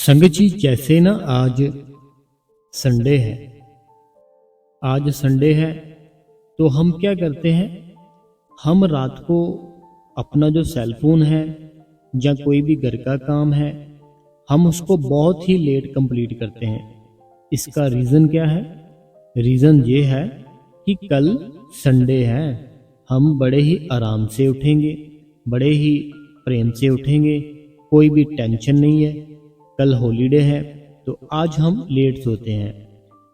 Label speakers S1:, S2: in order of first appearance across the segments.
S1: संगत जी, जैसे ना आज संडे है। आज संडे है तो हम क्या करते हैं, हम रात को अपना जो सेलफोन है या कोई भी घर का काम है, हम उसको बहुत ही लेट कंप्लीट करते हैं। इसका रीज़न क्या है? रीज़न ये है कि कल संडे है, हम बड़े ही आराम से उठेंगे, बड़े ही प्रेम से उठेंगे, कोई भी टेंशन नहीं है। कल हॉलीडे है तो आज हम लेट सोते हैं।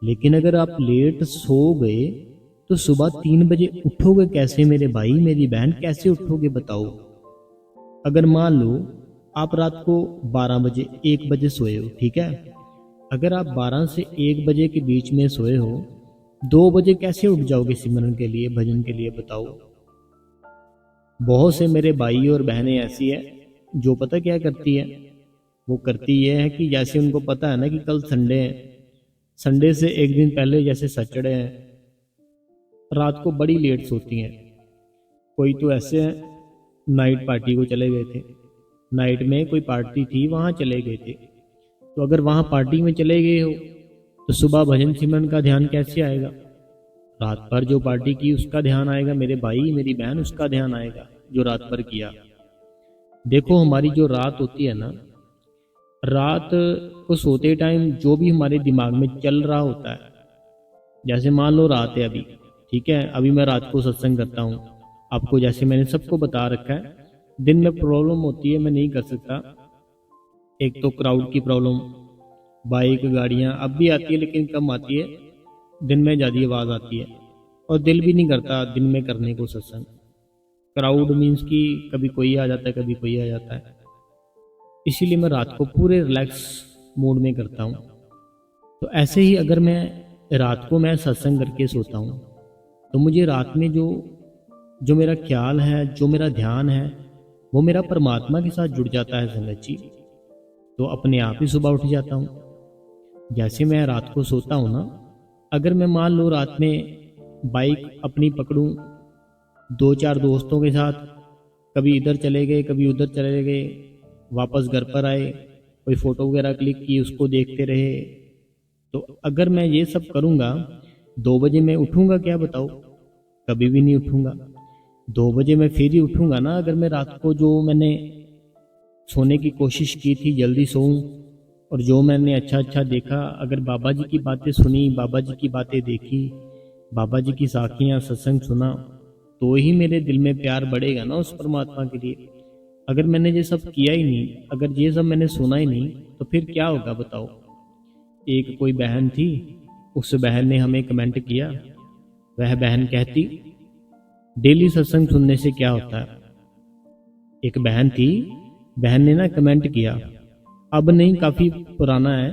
S1: लेकिन अगर आप लेट सो गए तो सुबह 3 बजे उठोगे कैसे मेरे भाई मेरी बहन? कैसे उठोगे बताओ? अगर मान लो आप रात को 12 बजे 1 बजे सोए हो, ठीक है। अगर आप 12 से 1 बजे के बीच में सोए हो, 2 बजे कैसे उठ जाओगे सिमरन के लिए, भजन के लिए? बताओ। बहुत से मेरे भाई और बहनें ऐसी है जो पता क्या करती है, वो करती ये है कि जैसे उनको पता है ना कि कल संडे है, संडे से एक दिन पहले जैसे सैटरडे है, रात को बड़ी लेट सोती हैं। कोई तो ऐसे हैं नाइट पार्टी को चले गए थे, नाइट में कोई पार्टी थी वहाँ चले गए थे। तो अगर वहाँ पार्टी में चले गए हो तो सुबह भजन सिमरन का ध्यान कैसे आएगा? रात भर जो पार्टी की उसका ध्यान आएगा मेरे भाई मेरी बहन, उसका ध्यान आएगा जो रात भर किया। देखो, हमारी जो रात होती है ना, रात को सोते टाइम जो भी हमारे दिमाग में चल रहा होता है, जैसे मान लो रात है अभी, ठीक है, अभी मैं रात को सत्संग करता हूँ। आपको जैसे मैंने सबको बता रखा है, दिन में प्रॉब्लम होती है, मैं नहीं कर सकता। एक तो क्राउड की प्रॉब्लम, बाइक गाड़ियाँ अब भी आती है लेकिन कम आती है, दिन में ज़्यादा आवाज़ आती है और दिल भी नहीं करता दिन में करने को सत्संग। क्राउड मीन्स कि कभी कोई आ जाता है कभी कोई आ जाता है, इसीलिए मैं रात को पूरे रिलैक्स मूड में करता हूँ। तो ऐसे ही अगर मैं रात को मैं सत्संग करके सोता हूँ तो मुझे रात में जो जो मेरा ख्याल है, जो मेरा ध्यान है, वो मेरा परमात्मा के साथ जुड़ जाता है संगत जी। तो अपने आप ही सुबह उठ जाता हूँ। जैसे मैं रात को सोता हूँ ना, अगर मैं मान लो रात में बाइक अपनी पकड़ूँ, 2-4 दोस्तों के साथ कभी इधर चले गए कभी उधर चले गए, वापस घर पर आए, कोई फ़ोटो वगैरह क्लिक की, उसको देखते रहे, तो अगर मैं ये सब करूँगा 2 बजे मैं उठूँगा क्या बताओ? कभी भी नहीं उठूँगा। 2 बजे मैं फिर ही उठूँगा ना अगर मैं रात को जो मैंने सोने की कोशिश की थी जल्दी सोऊं, और जो मैंने अच्छा अच्छा देखा, अगर बाबा जी की बातें सुनी, बाबा जी की बातें देखी, बाबा जी की साखियाँ सत्संग सुना, तो ही मेरे दिल में प्यार बढ़ेगा ना उस परमात्मा के लिए। अगर मैंने ये सब किया ही नहीं, अगर ये सब मैंने सुना ही नहीं, तो फिर क्या होगा बताओ? एक कोई बहन थी, उस बहन ने हमें कमेंट किया, वह बहन कहती डेली सत्संग सुनने से क्या होता है। एक बहन थी, बहन ने ना कमेंट किया, अब नहीं काफ़ी पुराना है,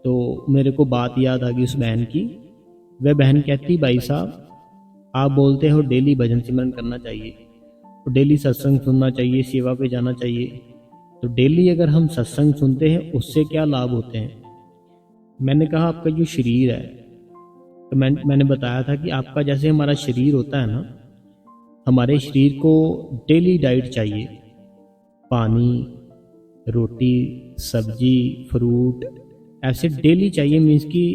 S1: तो मेरे को बात याद आ गई उस बहन की। वह बहन कहती, भाई साहब आप बोलते हो डेली भजन सिमरन करना चाहिए, तो डेली सत्संग सुनना चाहिए, सेवा पे जाना चाहिए, तो डेली अगर हम सत्संग सुनते हैं उससे क्या लाभ होते हैं? मैंने कहा आपका जो शरीर है, तो मैंने बताया था कि आपका जैसे हमारा शरीर होता है ना, हमारे शरीर को डेली डाइट चाहिए, पानी, रोटी, सब्जी, फ्रूट, ऐसे डेली चाहिए। मीन्स कि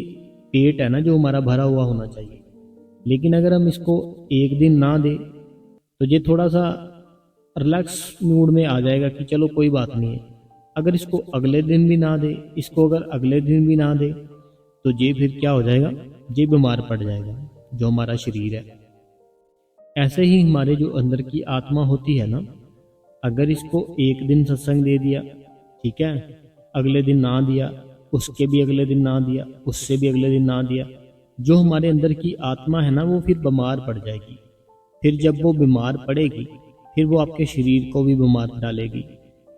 S1: पेट है ना जो हमारा भरा हुआ होना चाहिए। लेकिन अगर हम इसको एक दिन ना दे तो ये थोड़ा सा रिलैक्स मूड में आ जाएगा कि चलो कोई बात नहीं है। अगर इसको अगले दिन भी ना दे, इसको अगर अगले दिन भी ना दे, तो ये फिर क्या हो जाएगा? ये बीमार पड़ जाएगा जो हमारा शरीर है। ऐसे ही हमारे जो अंदर की आत्मा होती है ना, अगर इसको एक दिन सत्संग दे दिया, ठीक है, अगले दिन ना दिया, उसके भी अगले दिन ना दिया, उससे भी अगले दिन ना दिया, जो हमारे अंदर की आत्मा है ना वो फिर बीमार पड़ जाएगी। फिर जब वो बीमार पड़ेगी, फिर वो आपके शरीर को भी बीमार डालेगी।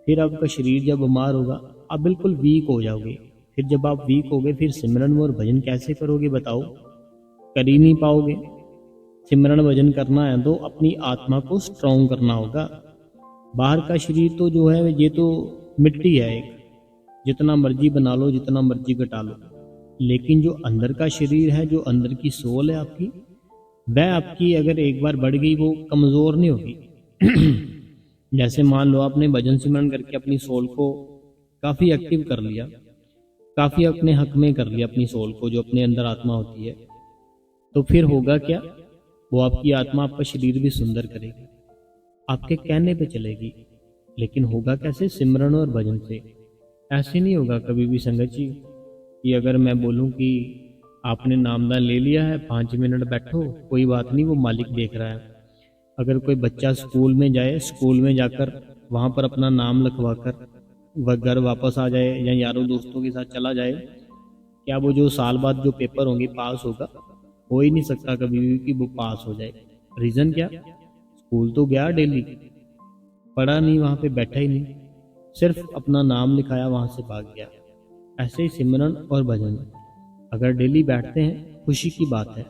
S1: फिर आपका शरीर जब बीमार होगा, आप बिल्कुल वीक हो जाओगे। फिर जब आप वीक हो गए, फिर सिमरन और भजन कैसे करोगे बताओ? कर ही नहीं पाओगे। सिमरन भजन करना है तो अपनी आत्मा को स्ट्रॉन्ग करना होगा। बाहर का शरीर तो जो है ये तो मिट्टी है एक, जितना मर्जी बना लो, जितना मर्जी घटा लो, लेकिन जो अंदर का शरीर है, जो अंदर की सोल है आपकी, वह आपकी अगर एक बार बढ़ गई वो कमज़ोर नहीं होगी। जैसे मान लो आपने भजन सिमरन करके अपनी सोल को काफ़ी एक्टिव कर लिया, काफ़ी अपने हक में कर लिया अपनी सोल को, जो अपने अंदर आत्मा होती है, तो फिर होगा क्या? वो आपकी आत्मा आपका शरीर भी सुंदर करेगी, आपके कहने पे चलेगी। लेकिन होगा कैसे? सिमरन और भजन से। ऐसे नहीं होगा कभी भी संगत जी कि अगर मैं बोलूं कि आपने नामदान ले लिया है, 5 मिनट बैठो, कोई बात नहीं, वो मालिक देख रहा है। अगर कोई बच्चा स्कूल में जाए, स्कूल में जाकर वहाँ पर अपना नाम लिखवा कर वह घर वापस आ जाए या यारों दोस्तों के साथ चला जाए, क्या वो जो साल बाद जो पेपर होंगे पास होगा? हो ही नहीं सकता कभी भी कि वो पास हो जाए। रीज़न क्या? स्कूल तो गया डेली, पढ़ा नहीं, वहाँ पे बैठा ही नहीं, सिर्फ अपना नाम लिखाया, वहाँ से भाग गया। ऐसे ही सिमरन और भजन, अगर डेली बैठते हैं खुशी की बात है,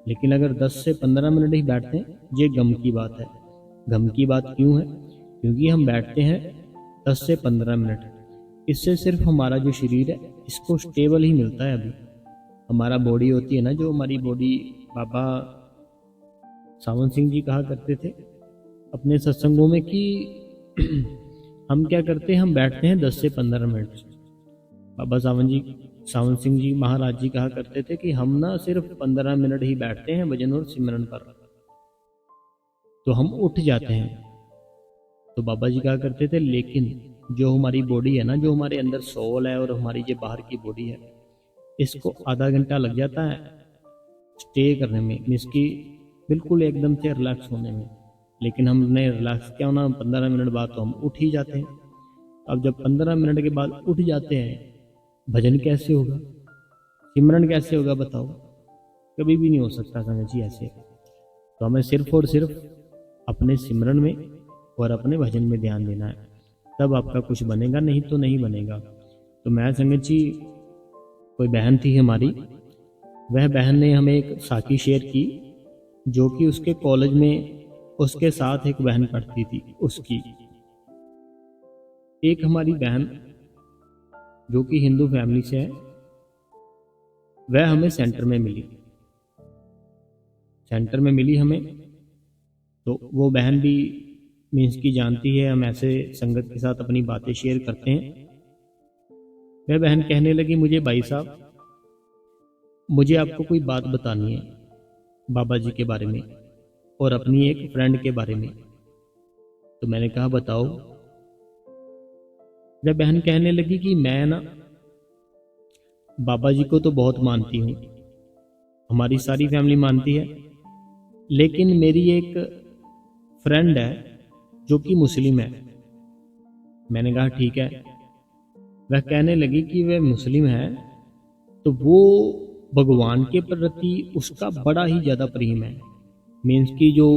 S1: लेकिन अगर 10 से 15 मिनट ही बैठते हैं, ये गम की बात है। गम की बात क्यों है? क्योंकि हम बैठते हैं 10 से 15 मिनट, इससे सिर्फ हमारा जो शरीर है इसको स्टेबल ही मिलता है। अभी हमारा बॉडी होती है ना, जो हमारी बॉडी, बाबा सावन सिंह जी कहा करते थे अपने सत्संगों में कि हम क्या करते हैं, हम बैठते हैं 10 से 15 मिनट। बाबा सावन सिंह जी महाराज जी कहा करते थे कि हम ना सिर्फ 15 मिनट ही बैठते हैं भजन और सिमरन पर, तो हम उठ जाते हैं। तो बाबा जी कहा करते थे लेकिन जो हमारी बॉडी है ना, जो हमारे अंदर सोल है और हमारी जो बाहर की बॉडी है, इसको आधा घंटा लग जाता है स्टे करने में, मीन्स कि बिल्कुल एकदम से रिलैक्स होने में। लेकिन हमने रिलैक्स क्या होना, 15 मिनट बाद तो हम उठ ही जाते हैं। अब जब 15 मिनट के बाद उठ जाते हैं, भजन कैसे होगा? सिमरन कैसे होगा बताओ? कभी भी नहीं हो सकता संगत जी ऐसे। तो हमें सिर्फ और सिर्फ अपने सिमरन में और अपने भजन में ध्यान देना है, तब आपका कुछ बनेगा, नहीं तो नहीं बनेगा। तो मैं संगत जी, कोई बहन थी हमारी, वह बहन ने हमें एक साखी शेयर की, जो कि उसके कॉलेज में उसके साथ एक बहन पढ़ती थी। उसकी एक हमारी बहन जो कि हिंदू फैमिली से है, वह हमें सेंटर में मिली। सेंटर में मिली हमें, तो वो बहन भी मीन्स की जानती है, हम ऐसे संगत के साथ अपनी बातें शेयर करते हैं। वह बहन कहने लगी, मुझे भाई साहब, मुझे आपको कोई बात बतानी है बाबा जी के बारे में और अपनी एक फ्रेंड के बारे में। तो मैंने कहा बताओ। वह बहन कहने लगी कि मैं ना बाबा जी को तो बहुत मानती हूँ, हमारी सारी फैमिली मानती है, लेकिन मेरी एक फ्रेंड है जो कि मुस्लिम है। मैंने कहा ठीक है। वह कहने लगी कि वह मुस्लिम है तो वो भगवान के प्रति उसका बड़ा ही ज़्यादा प्रेम है, मीन्स की जो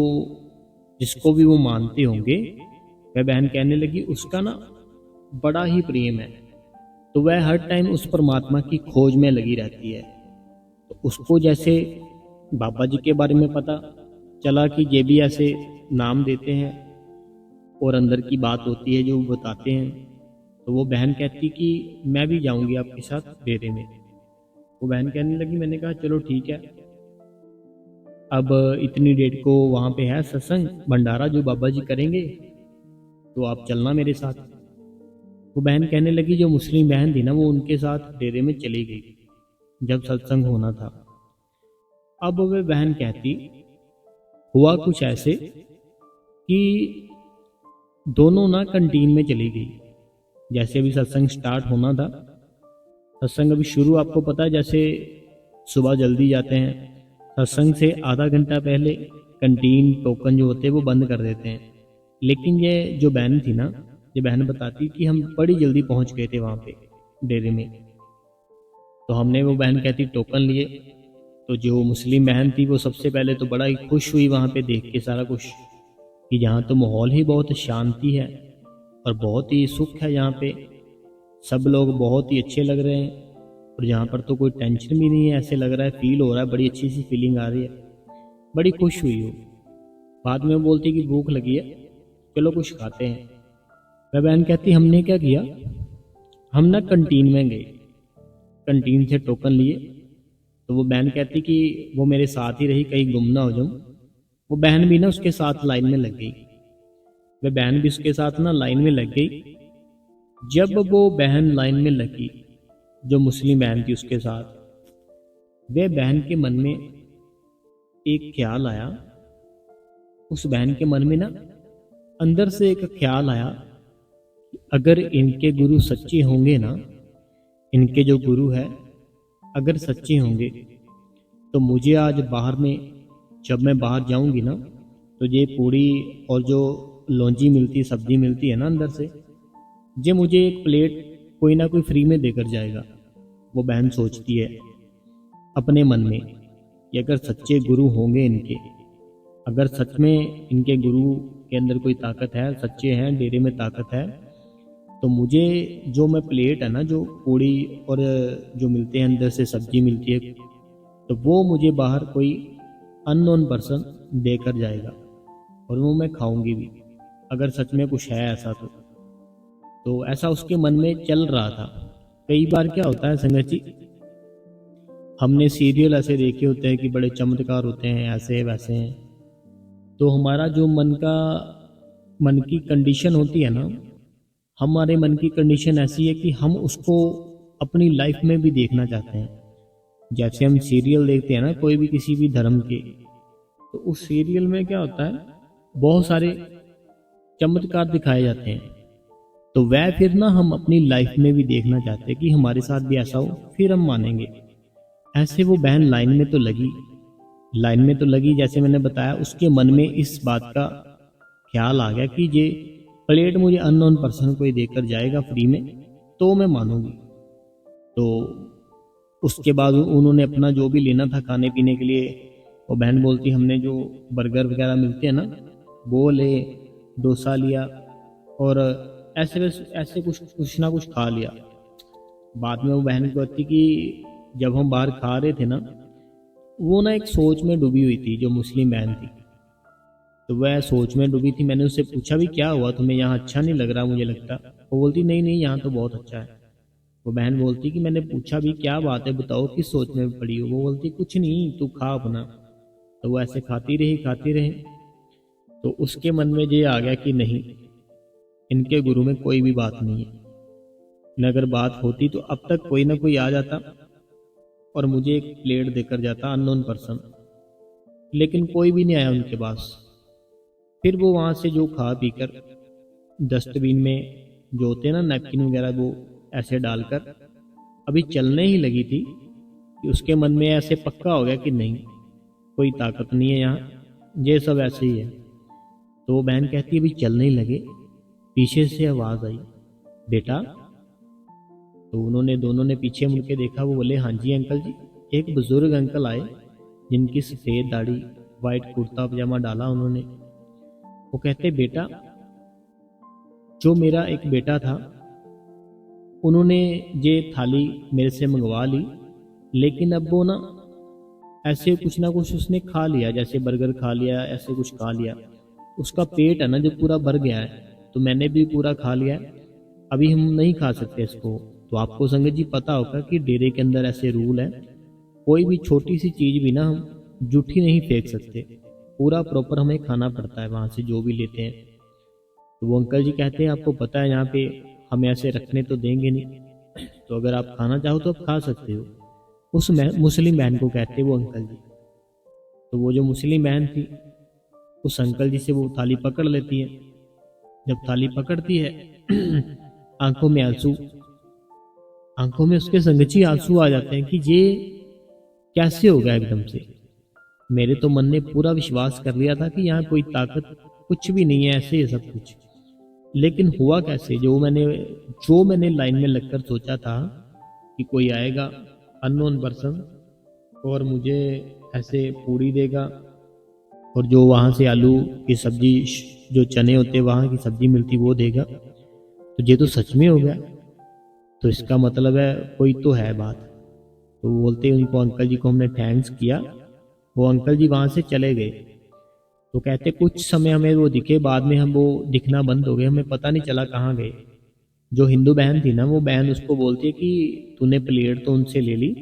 S1: जिसको भी वो मानते होंगे, वह बहन कहने लगी उसका ना बड़ा ही प्रेम है। तो वह हर टाइम उस परमात्मा की खोज में लगी रहती है। तो उसको जैसे बाबा जी के बारे में पता चला कि ये भी ऐसे नाम देते हैं और अंदर की बात होती है जो वो बताते हैं, तो वो बहन कहती कि मैं भी जाऊंगी आपके साथ डेरे में। वो बहन कहने लगी, मैंने कहा चलो ठीक है, अब इतनी डेट को वहाँ पे है सत्संग भंडारा जो बाबा जी करेंगे, तो आप चलना मेरे साथ। वो बहन कहने लगी, जो मुस्लिम बहन थी ना, वो उनके साथ डेरे में चली गई जब सत्संग होना था। अब वह बहन कहती, हुआ कुछ ऐसे कि दोनों ना कंटीन में चली गई। जैसे अभी सत्संग स्टार्ट होना था, सत्संग अभी शुरू, आपको पता है जैसे सुबह जल्दी जाते हैं, सत्संग से आधा घंटा पहले कंटीन टोकन जो होते हैं वो बंद कर देते हैं। लेकिन ये जो बहन थी ना, ये बहन बताती कि हम बड़ी जल्दी पहुंच गए थे वहाँ पे डेरे में। तो हमने, वो बहन कहती, टोकन लिए। तो जो मुस्लिम बहन थी वो सबसे पहले तो बड़ा ही खुश हुई वहाँ पे देख के सारा कुछ, कि यहाँ तो माहौल ही बहुत शांति है और बहुत ही सुख है, यहाँ पे सब लोग बहुत ही अच्छे लग रहे हैं और यहाँ पर तो कोई टेंशन भी नहीं है, ऐसे लग रहा है, फील हो रहा है, बड़ी अच्छी सी फीलिंग आ रही है, बड़ी खुश हुई हो। बाद में वो बोलती कि भूख लगी है, चलो कुछ खाते हैं। वह बहन कहती, हमने क्या किया, हम ना कंटीन में गए, कंटीन से टोकन लिए। तो वो बहन कहती कि वो मेरे साथ ही रही, कहीं गुम ना हो जाऊं। वो बहन भी ना उसके साथ लाइन में लग गई, वह बहन भी उसके साथ ना लाइन में लग गई। जब वो बहन लाइन में लगी, जो मुस्लिम बहन थी उसके साथ, वह बहन के मन में एक ख्याल आया। उस बहन के मन में ना अंदर से एक ख्याल आया, अगर इनके गुरु सच्चे होंगे ना, इनके जो गुरु है अगर सच्चे होंगे तो मुझे आज बाहर में, जब मैं बाहर जाऊंगी ना, तो ये पूड़ी और जो लौंजी मिलती, सब्जी मिलती है ना अंदर से, ये मुझे एक प्लेट कोई ना कोई फ्री में देकर जाएगा। वो बहन सोचती है अपने मन में कि अगर सच्चे गुरु होंगे इनके, अगर सच में इनके गुरु के अंदर कोई ताकत है, सच्चे हैं, डेरे में ताकत है, तो मुझे जो मैं प्लेट है ना, जो पूड़ी और जो मिलते हैं अंदर से सब्जी मिलती है, तो वो मुझे बाहर कोई अननोन पर्सन देकर जाएगा और वो मैं खाऊंगी भी, अगर सच में कुछ है ऐसा तो ऐसा उसके मन में चल रहा था। कई बार क्या होता है संगत जी, हमने सीरियल ऐसे देखे होते हैं कि बड़े चमत्कार होते हैं, ऐसे वैसे हैं, तो हमारा जो मन की कंडीशन होती है ना, हमारे मन की कंडीशन ऐसी है कि हम उसको अपनी लाइफ में भी देखना चाहते हैं। जैसे हम सीरियल देखते हैं ना कोई भी, किसी भी धर्म के, तो उस सीरियल में क्या होता है, बहुत सारे चमत्कार दिखाए जाते हैं, तो वह फिर ना हम अपनी लाइफ में भी देखना चाहते हैं कि हमारे साथ भी ऐसा हो, फिर हम मानेंगे। ऐसे वो बहन लाइन में तो लगी, जैसे मैंने बताया, उसके मन में इस बात का ख्याल आ गया कि ये प्लेट मुझे अननोन पर्सन को ही देकर जाएगा फ्री में, तो मैं मानूंगी। तो उसके बाद उन्होंने अपना जो भी लेना था खाने पीने के लिए, वो बहन बोलती हमने जो बर्गर वगैरह मिलते हैं ना वो ले, डोसा लिया और ऐसे कुछ ना कुछ खा लिया। बाद में वो बहन कहती कि जब हम बाहर खा रहे थे ना, वो ना एक सोच में डूबी हुई थी, जो मुस्लिम बहन थी, तो वह सोच में डूबी थी। मैंने उससे पूछा भी क्या हुआ तुम्हें, यहाँ अच्छा नहीं लग रहा मुझे लगता। वो बोलती नहीं नहीं यहाँ तो बहुत अच्छा है। वो बहन बोलती कि मैंने पूछा भी क्या बात है, बताओ किस सोच में पड़ी हो। वो बोलती कुछ नहीं, तू खा अपना। तो वो ऐसे खाती रही। तो उसके मन में ये आ गया कि नहीं, इनके गुरु में कोई भी बात नहीं है, न अगर बात होती तो अब तक कोई ना कोई आ जाता और मुझे एक प्लेट देकर जाता, अननोन पर्सन, लेकिन कोई भी नहीं आया उनके पास। फिर वो वहां से जो खा पीकर डस्टबिन में जो होते हैं ना नैपकिन वगैरह, वो ऐसे डालकर अभी चलने ही लगी थी कि उसके मन में ऐसे पक्का हो गया कि नहीं, कोई ताकत नहीं है यहाँ, ये सब ऐसे ही है। तो वो बहन कहती है अभी चलने ही लगे, पीछे से आवाज आई, बेटा। तो उन्होंने दोनों ने पीछे मुड़ के देखा। वो बोले हाँ जी अंकल जी। एक बुजुर्ग अंकल आए जिनकी सफेद दाढ़ी, वाइट कुर्ता पजामा डाला उन्होंने। वो कहते बेटा, जो मेरा एक बेटा था, उन्होंने ये थाली मेरे से मंगवा ली, लेकिन अब वो ना ऐसे कुछ ना कुछ उसने खा लिया, जैसे बर्गर खा लिया, ऐसे कुछ खा लिया, उसका पेट है ना जो पूरा भर गया है, तो मैंने भी पूरा खा लिया, अभी हम नहीं खा सकते इसको। तो आपको संगत जी पता होगा कि डेरे के अंदर ऐसे रूल है, कोई भी छोटी सी चीज भी ना हम जूठी नहीं फेंक सकते, पूरा प्रॉपर हमें खाना पड़ता है वहां से जो भी लेते हैं। तो वो अंकल जी कहते हैं आपको पता है यहाँ पे हमें ऐसे रखने तो देंगे नहीं, तो अगर आप खाना चाहो तो आप खा सकते हो। उस मुस्लिम बहन को कहते हैं वो अंकल जी। तो वो जो मुस्लिम बहन थी, उस अंकल जी से वो थाली पकड़ लेती है। जब थाली पकड़ती है आंखों में आंसू, आंखों में उसके संगची आंसू आ जाते हैं कि ये कैसे हो गया एकदम से। मेरे तो मन ने पूरा विश्वास कर लिया था कि यहाँ कोई ताकत कुछ भी नहीं है, ऐसे ही सब कुछ, लेकिन हुआ कैसे। जो मैंने लाइन में लगकर सोचा था कि कोई आएगा अननोन पर्सन और मुझे ऐसे पूड़ी देगा और जो वहाँ से आलू की सब्जी, जो चने होते वहाँ की सब्जी मिलती वो देगा, तो ये तो सच में हो गया। तो इसका मतलब है कोई तो है बात। तो वो बोलते उनको अंकल जी को हमने थैंक्स किया। वो अंकल जी वहाँ से चले गए। तो कहते कुछ समय हमें वो दिखे, बाद में हम वो दिखना बंद हो गए, हमें पता नहीं चला कहाँ गए। जो हिंदू बहन थी ना, वो बहन उसको बोलती है कि तूने प्लेट तो उनसे ले ली,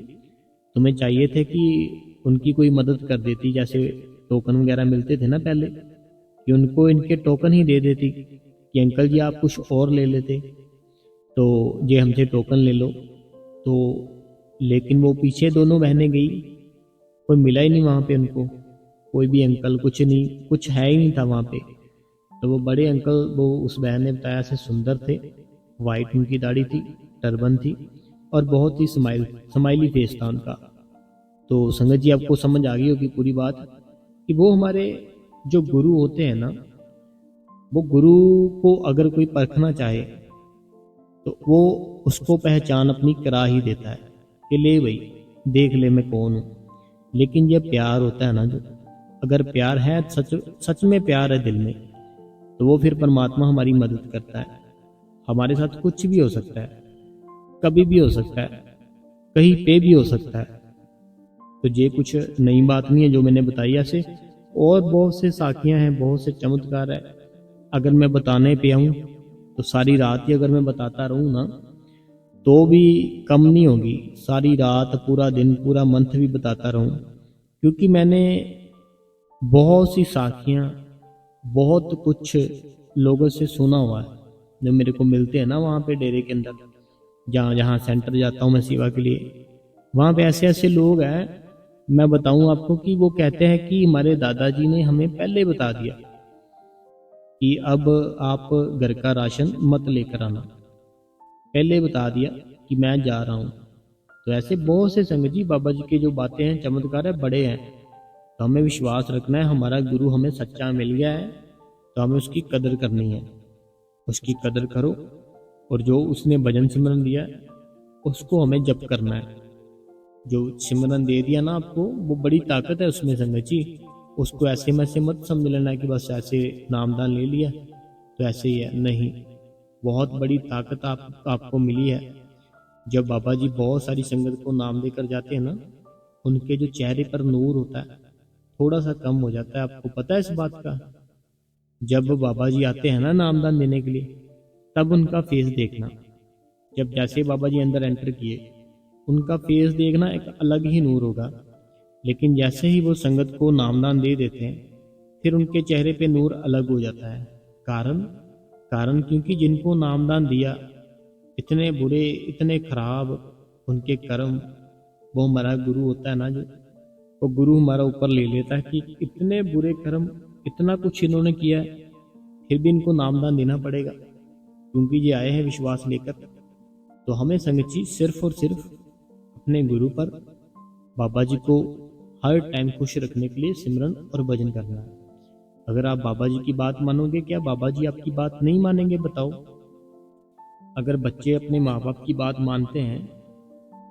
S1: तुम्हें चाहिए थे कि उनकी कोई मदद कर देती, जैसे टोकन वगैरह मिलते थे ना पहले, कि उनको इनके टोकन ही दे देती कि अंकल जी आप कुछ और ले लेते, तो ये हमसे टोकन ले लो। तो लेकिन वो पीछे दोनों बहनें गई, कोई मिला ही नहीं वहाँ पे उनको, कोई भी अंकल, कुछ नहीं, कुछ है ही नहीं था वहाँ पे। तो वो बड़े अंकल, वो उस बहन ने बताया से सुंदर थे, वाइट उनकी दाढ़ी थी, टर्बन थी और बहुत ही स्माइली फेस था उनका। तो संगत जी आपको समझ आ गई होगी पूरी बात कि वो हमारे जो गुरु होते हैं ना, वो गुरु को अगर कोई परखना चाहे तो वो उसको पहचान अपनी करा ही देता है कि ले भाई देख ले मैं कौन हूँ। लेकिन ये प्यार होता है ना, जो अगर प्यार है, सच सच में प्यार है दिल में, तो वो फिर परमात्मा हमारी मदद करता है। हमारे साथ कुछ भी हो सकता है, कभी भी हो सकता है, कहीं पे भी हो सकता है। तो ये कुछ नई बात नहीं है जो मैंने बताई ऐसे, और बहुत से साखियां हैं, बहुत से चमत्कार है। अगर मैं बताने पे आऊँ तो सारी रात ही अगर मैं बताता रहूँ ना तो भी कम नहीं होगी। सारी रात, पूरा दिन, पूरा मंथ भी बताता रहूँ, क्योंकि मैंने बहुत सी साखियां, बहुत कुछ लोगों से सुना हुआ है। जो मेरे को मिलते हैं ना वहाँ पे डेरे के अंदर, जहाँ जहाँ सेंटर जाता हूँ मैं सेवा के लिए, वहाँ पे ऐसे ऐसे लोग हैं, मैं बताऊं आपको कि वो कहते हैं कि हमारे दादाजी ने हमें पहले बता दिया कि अब आप घर का राशन मत लेकर आना, पहले बता दिया कि मैं जा रहा हूँ। तो ऐसे बहुत से संगत जी, बाबा जी की जो बातें हैं, चमत्कार है, बड़े हैं। तो हमें विश्वास रखना है, हमारा गुरु हमें सच्चा मिल गया है, तो हमें उसकी कदर करनी है, उसकी कदर करो। और जो उसने भजन सिमरन दिया है उसको हमें जप करना है। जो सिमरन दे दिया ना आपको, वो बड़ी ताकत है उसमें संगत जी। उसको ऐसे में से मत समझ लेना कि बस ऐसे नामदान ले लिया तो ऐसे ही है, नहीं। बहुत बड़ी ताकत आपको मिली है। जब बाबा जी बहुत सारी संगत को नाम देकर जाते हैं ना, उनके जो चेहरे पर नूर होता है थोड़ा सा कम हो जाता है। आपको पता है इस बात का? जब बाबा जी आते हैं ना नामदान देने के लिए, तब उनका फेस देखना। जब जैसे बाबा जी अंदर एंटर किए, उनका फेस देखना, एक अलग ही नूर होगा। लेकिन जैसे ही वो संगत को नामदान दे देते हैं, फिर उनके चेहरे पे नूर अलग हो जाता है। कारण कारण क्योंकि जिनको नामदान दिया, इतने बुरे, इतने खराब उनके कर्म, वो हमारा गुरु होता है ना, जो वो गुरु हमारा ऊपर ले लेता है कि इतने बुरे कर्म, इतना कुछ इन्होंने किया है, फिर भी इनको नामदान देना पड़ेगा क्योंकि ये आए हैं विश्वास लेकर। तो हमें संगत जी सिर्फ और सिर्फ अपने गुरु पर, बाबा जी को हर टाइम खुश रखने के लिए सिमरन और भजन करना है। अगर आप बाबा जी की बात मानोगे, क्या बाबा जी आपकी बात नहीं मानेंगे? बताओ। अगर बच्चे अपने माँ बाप की बात मानते हैं,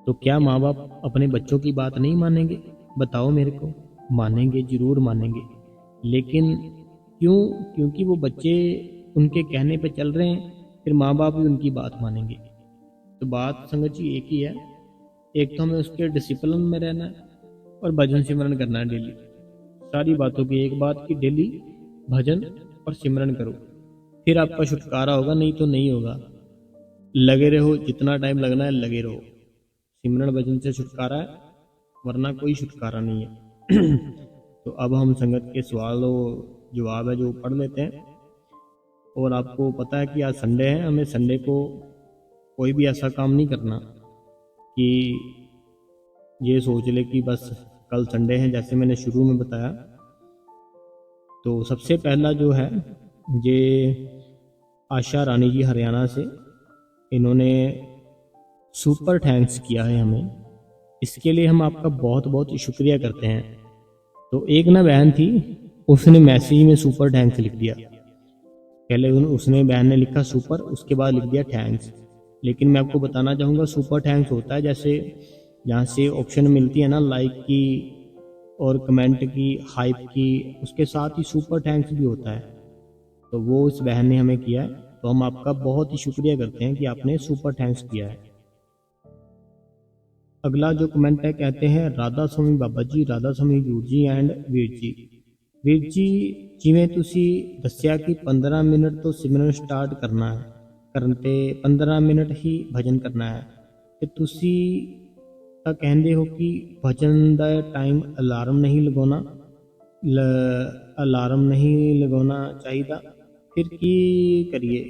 S1: तो क्या माँ बाप अपने बच्चों की बात नहीं मानेंगे? बताओ मेरे को। मानेंगे, जरूर मानेंगे। लेकिन क्यों? क्योंकि वो बच्चे उनके कहने पे चल रहे हैं, फिर माँ बाप भी उनकी बात मानेंगे। तो बात संगत जी एक ही है, एक तो हमें उसके डिसिप्लिन में रहना है और भजन सिमरन करना है डेली। सारी बातों की एक बात की डेली भजन और सिमरन करो, फिर आपका छुटकारा होगा, नहीं तो नहीं होगा। लगे रहो, जितना टाइम लगना है लगे रहो। सिमरन भजन से छुटकारा है, वरना कोई छुटकारा नहीं है। तो अब हम संगत के सवालों जवाब है जो पढ़ लेते हैं। और आपको पता है कि आज संडे है, हमें संडे को कोई भी ऐसा काम नहीं करना कि ये सोच ले कि बस कल संडे है, जैसे मैंने शुरू में बताया। तो सबसे पहला जो है, ये आशा रानी जी हरियाणा से, इन्होंने सुपर थैंक्स किया है हमें। इसके लिए हम आपका बहुत बहुत शुक्रिया करते हैं। तो एक ना बहन थी, उसने मैसेज में सुपर थैंक्स लिख दिया। पहले उसने बहन ने लिखा सुपर, उसके बाद लिख दिया थैंक्स। लेकिन मैं आपको बताना चाहूँगा, सुपर थैंक्स होता है जैसे यहाँ से ऑप्शन मिलती है ना लाइक की और कमेंट की, हाइप की, उसके साथ ही सुपर थैंक्स भी होता है। तो वो इस बहन ने हमें किया है, तो हम आपका बहुत ही शुक्रिया करते हैं कि आपने सुपर थैंक्स किया है। अगला जो कमेंट है, कहते हैं राधा स्वामी बाबा जी, राधा स्वामी जूर जी एंड वीर जी। ਵੀਰ ਜੀ, ਜਿਵੇਂ ਤੁਸੀਂ ਦੱਸਿਆ ਕਿ 15 ਮਿੰਟ ਤੋਂ ਸਿਮਰਨ ਸਟਾਰਟ ਕਰਨਾ ਹੈ, ਕਰਨ ਤੇ 15 ਮਿੰਟ ਹੀ ਭਜਨ ਕਰਨਾ ਹੈ, ਤੇ ਤੁਸੀਂ ਤਾਂ ਕਹਿੰਦੇ ਹੋ ਕਿ ਭਜਨ ਦਾ ਟਾਈਮ ਅਲਾਰਮ ਨਹੀਂ ਲਗਾਉਣਾ, ਅਲਾਰਮ ਨਹੀਂ ਲਗਾਉਣਾ ਚਾਹੀਦਾ, ਫਿਰ ਕੀ ਕਰੀਏ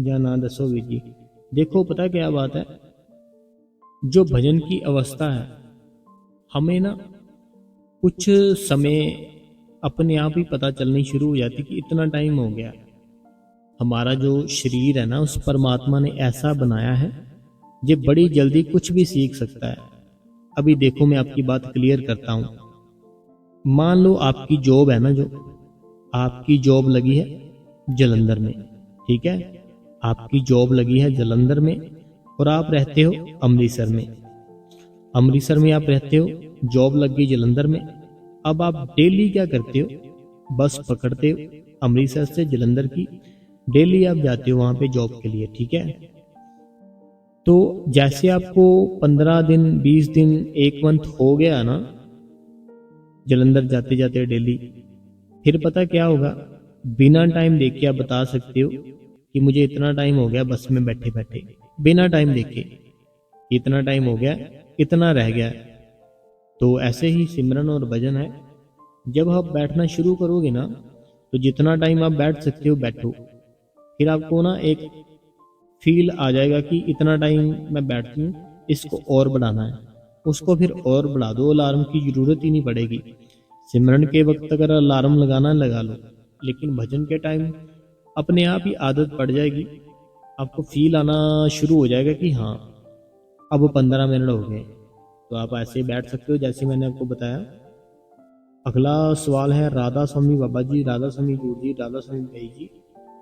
S1: ਜਾਂ ਨਾ ਦੱਸੋ ਵੀਰ ਜੀ। देखो पता क्या बात है, जो भजन की अवस्था है, हमें ना कुछ समय अपने आप ही पता चलनी शुरू हो जाती कि इतना टाइम हो गया। हमारा जो शरीर है ना, उस परमात्मा ने ऐसा बनाया है, ये बड़ी जल्दी कुछ भी सीख सकता है। अभी देखो, मैं आपकी बात क्लियर करता हूँ। मान लो आपकी जॉब है ना, जो आपकी जॉब लगी है जलंधर में, ठीक है, आपकी जॉब लगी है जलंधर में और आप रहते हो अमृतसर में। अमृतसर में आप रहते हो, जॉब लग गई जलंधर में। अब आप डेली क्या करते हो, बस पकड़ते हो अमृतसर से जलंधर की, डेली आप जाते हो वहां पे जॉब के लिए, ठीक है। तो जैसे आपको 15 दिन 20 दिन 1 मंथ हो गया ना जलंधर जाते जाते डेली, फिर पता क्या होगा, बिना टाइम देखे आप बता सकते हो कि मुझे इतना टाइम हो गया बस में बैठे बैठे, बिना टाइम देखे इतना टाइम हो गया, इतना रह गया। तो ऐसे ही सिमरन और भजन है। जब आप बैठना शुरू करोगे ना, तो जितना टाइम आप बैठ सकते हो बैठो। फिर आपको ना एक फील आ जाएगा कि इतना टाइम मैं बैठती हूँ, इसको और बढ़ाना है, उसको फिर और बढ़ा दो। अलार्म की जरूरत ही नहीं पड़ेगी। सिमरन के वक्त अगर अलार्म लगाना है लगा लो, लेकिन भजन के टाइम अपने आप ही आदत पड़ जाएगी। आपको फील आना शुरू हो जाएगा कि हाँ अब 15 मिनट हो गए, तो आप ऐसे ही बैठ सकते हो जैसे मैंने आपको बताया। अगला सवाल है राधा स्वामी बाबा जी, राधा स्वामी गुरु जी, राधा स्वामी भाई जी।